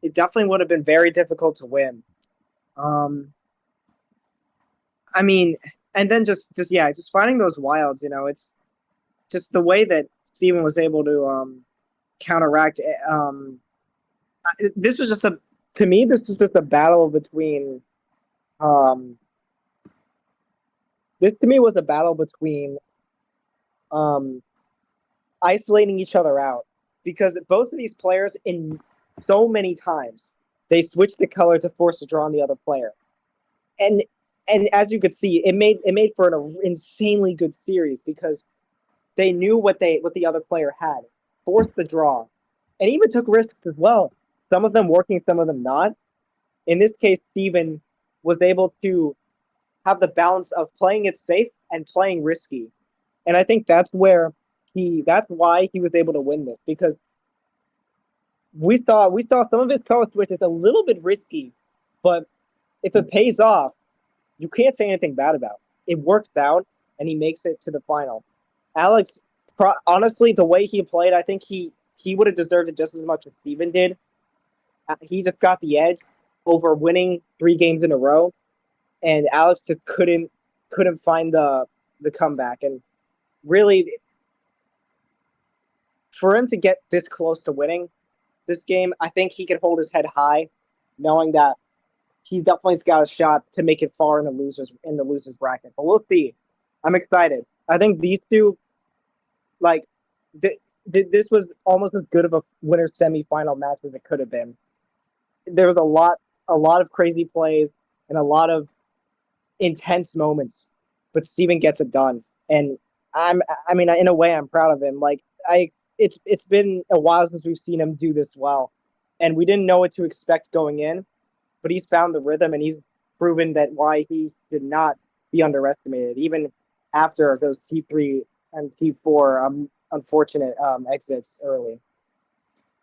C: it definitely would have been very difficult to win. I mean, and then just finding those wilds, it's just the way that Steven was able to counteract. This was just to me, this was just a battle between. This to me was a battle between isolating each other out, because both of these players, in so many times, they switched the color to force a draw on the other player, and as you could see, it made for an insanely good series, because they knew what the other player had, forced the draw, and even took risks as well. Some of them working, some of them not. In this case, Steven was able to have the balance of playing it safe and playing risky, and I think that's why he was able to win this, because we saw some of his color switches a little bit risky, but if it pays off, you can't say anything bad about it. It works out, and he makes it to the final. Alex, honestly, the way he played, I think he would have deserved it just as much as Steven did. He just got the edge over winning 3 games in a row, and Alex just couldn't find the comeback. And really, for him to get this close to winning this game, I think he could hold his head high, knowing that he's definitely got a shot to make it far in the losers bracket. But we'll see. I'm excited. I think these two, like, this was almost as good of a winner semifinal match as it could have been. There was a lot of crazy plays and a lot of intense moments but Steven gets it done. And I mean, in a way, I'm proud of him. Like it's been a while since we've seen him do this well, and we didn't know what to expect going in, but he's found the rhythm and he's proven that why he should not be underestimated, even after those T3 and T4 unfortunate exits early.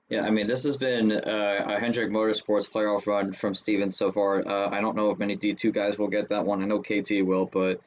B: Yeah, I mean, this has been a Hendrick Motorsports playoff run from Steven so far. I don't know if many D2 guys will get that one. I know KT will, but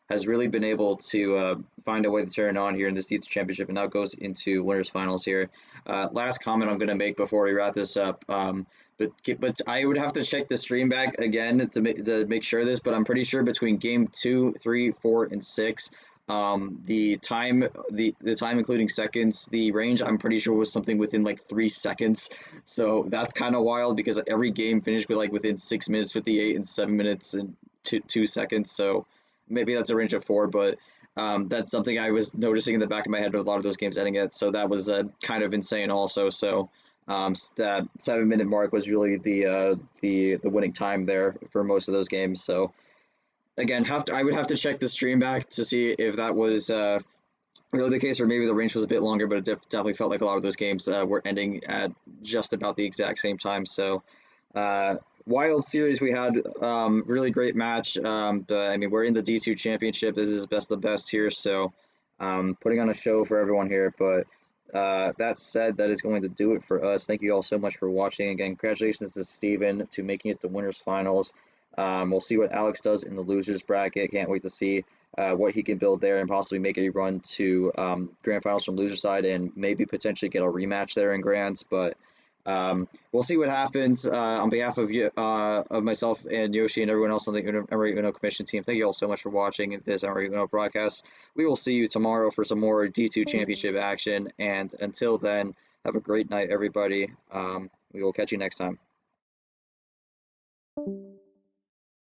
B: has really been able to find a way to turn on here in this D2 championship, and now goes into winners finals here. Last comment I'm going to make before we wrap this up. But I would have to check the stream back again to make sure of this, but I'm pretty sure between game 2, 3, 4, and 6, the time including seconds, the range I'm pretty sure was something within like 3 seconds. So that's kind of wild because every game finished with like within 6 minutes 58 and 7 minutes and 2 seconds. So maybe that's a range of 4, but that's something I was noticing in the back of my head with a lot of those games ending at. So that was kind of insane also. So that 7-minute mark was really the winning time there for most of those games. So again, I would have to check the stream back to see if that was really the case, or maybe the range was a bit longer, but it definitely felt like a lot of those games were ending at just about the exact same time. So wild series we had, really great match. But I mean, we're in the D2 championship. This is best of the best here, so putting on a show for everyone here. But that said, that is going to do it for us. Thank you all so much for watching. Again, congratulations to Steven to making it to winners finals. We'll see what Alex does in the losers bracket. Can't wait to see what he can build there and possibly make a run to grand finals from loser side and maybe potentially get a rematch there in grands. But we'll see what happens. On behalf of myself and Yoshi and everyone else on the MRE UNO commission team, thank you all so much for watching this MRE UNO broadcast. We will see you tomorrow for some more D2 championship action. And until then, have a great night, everybody. We will catch you next time.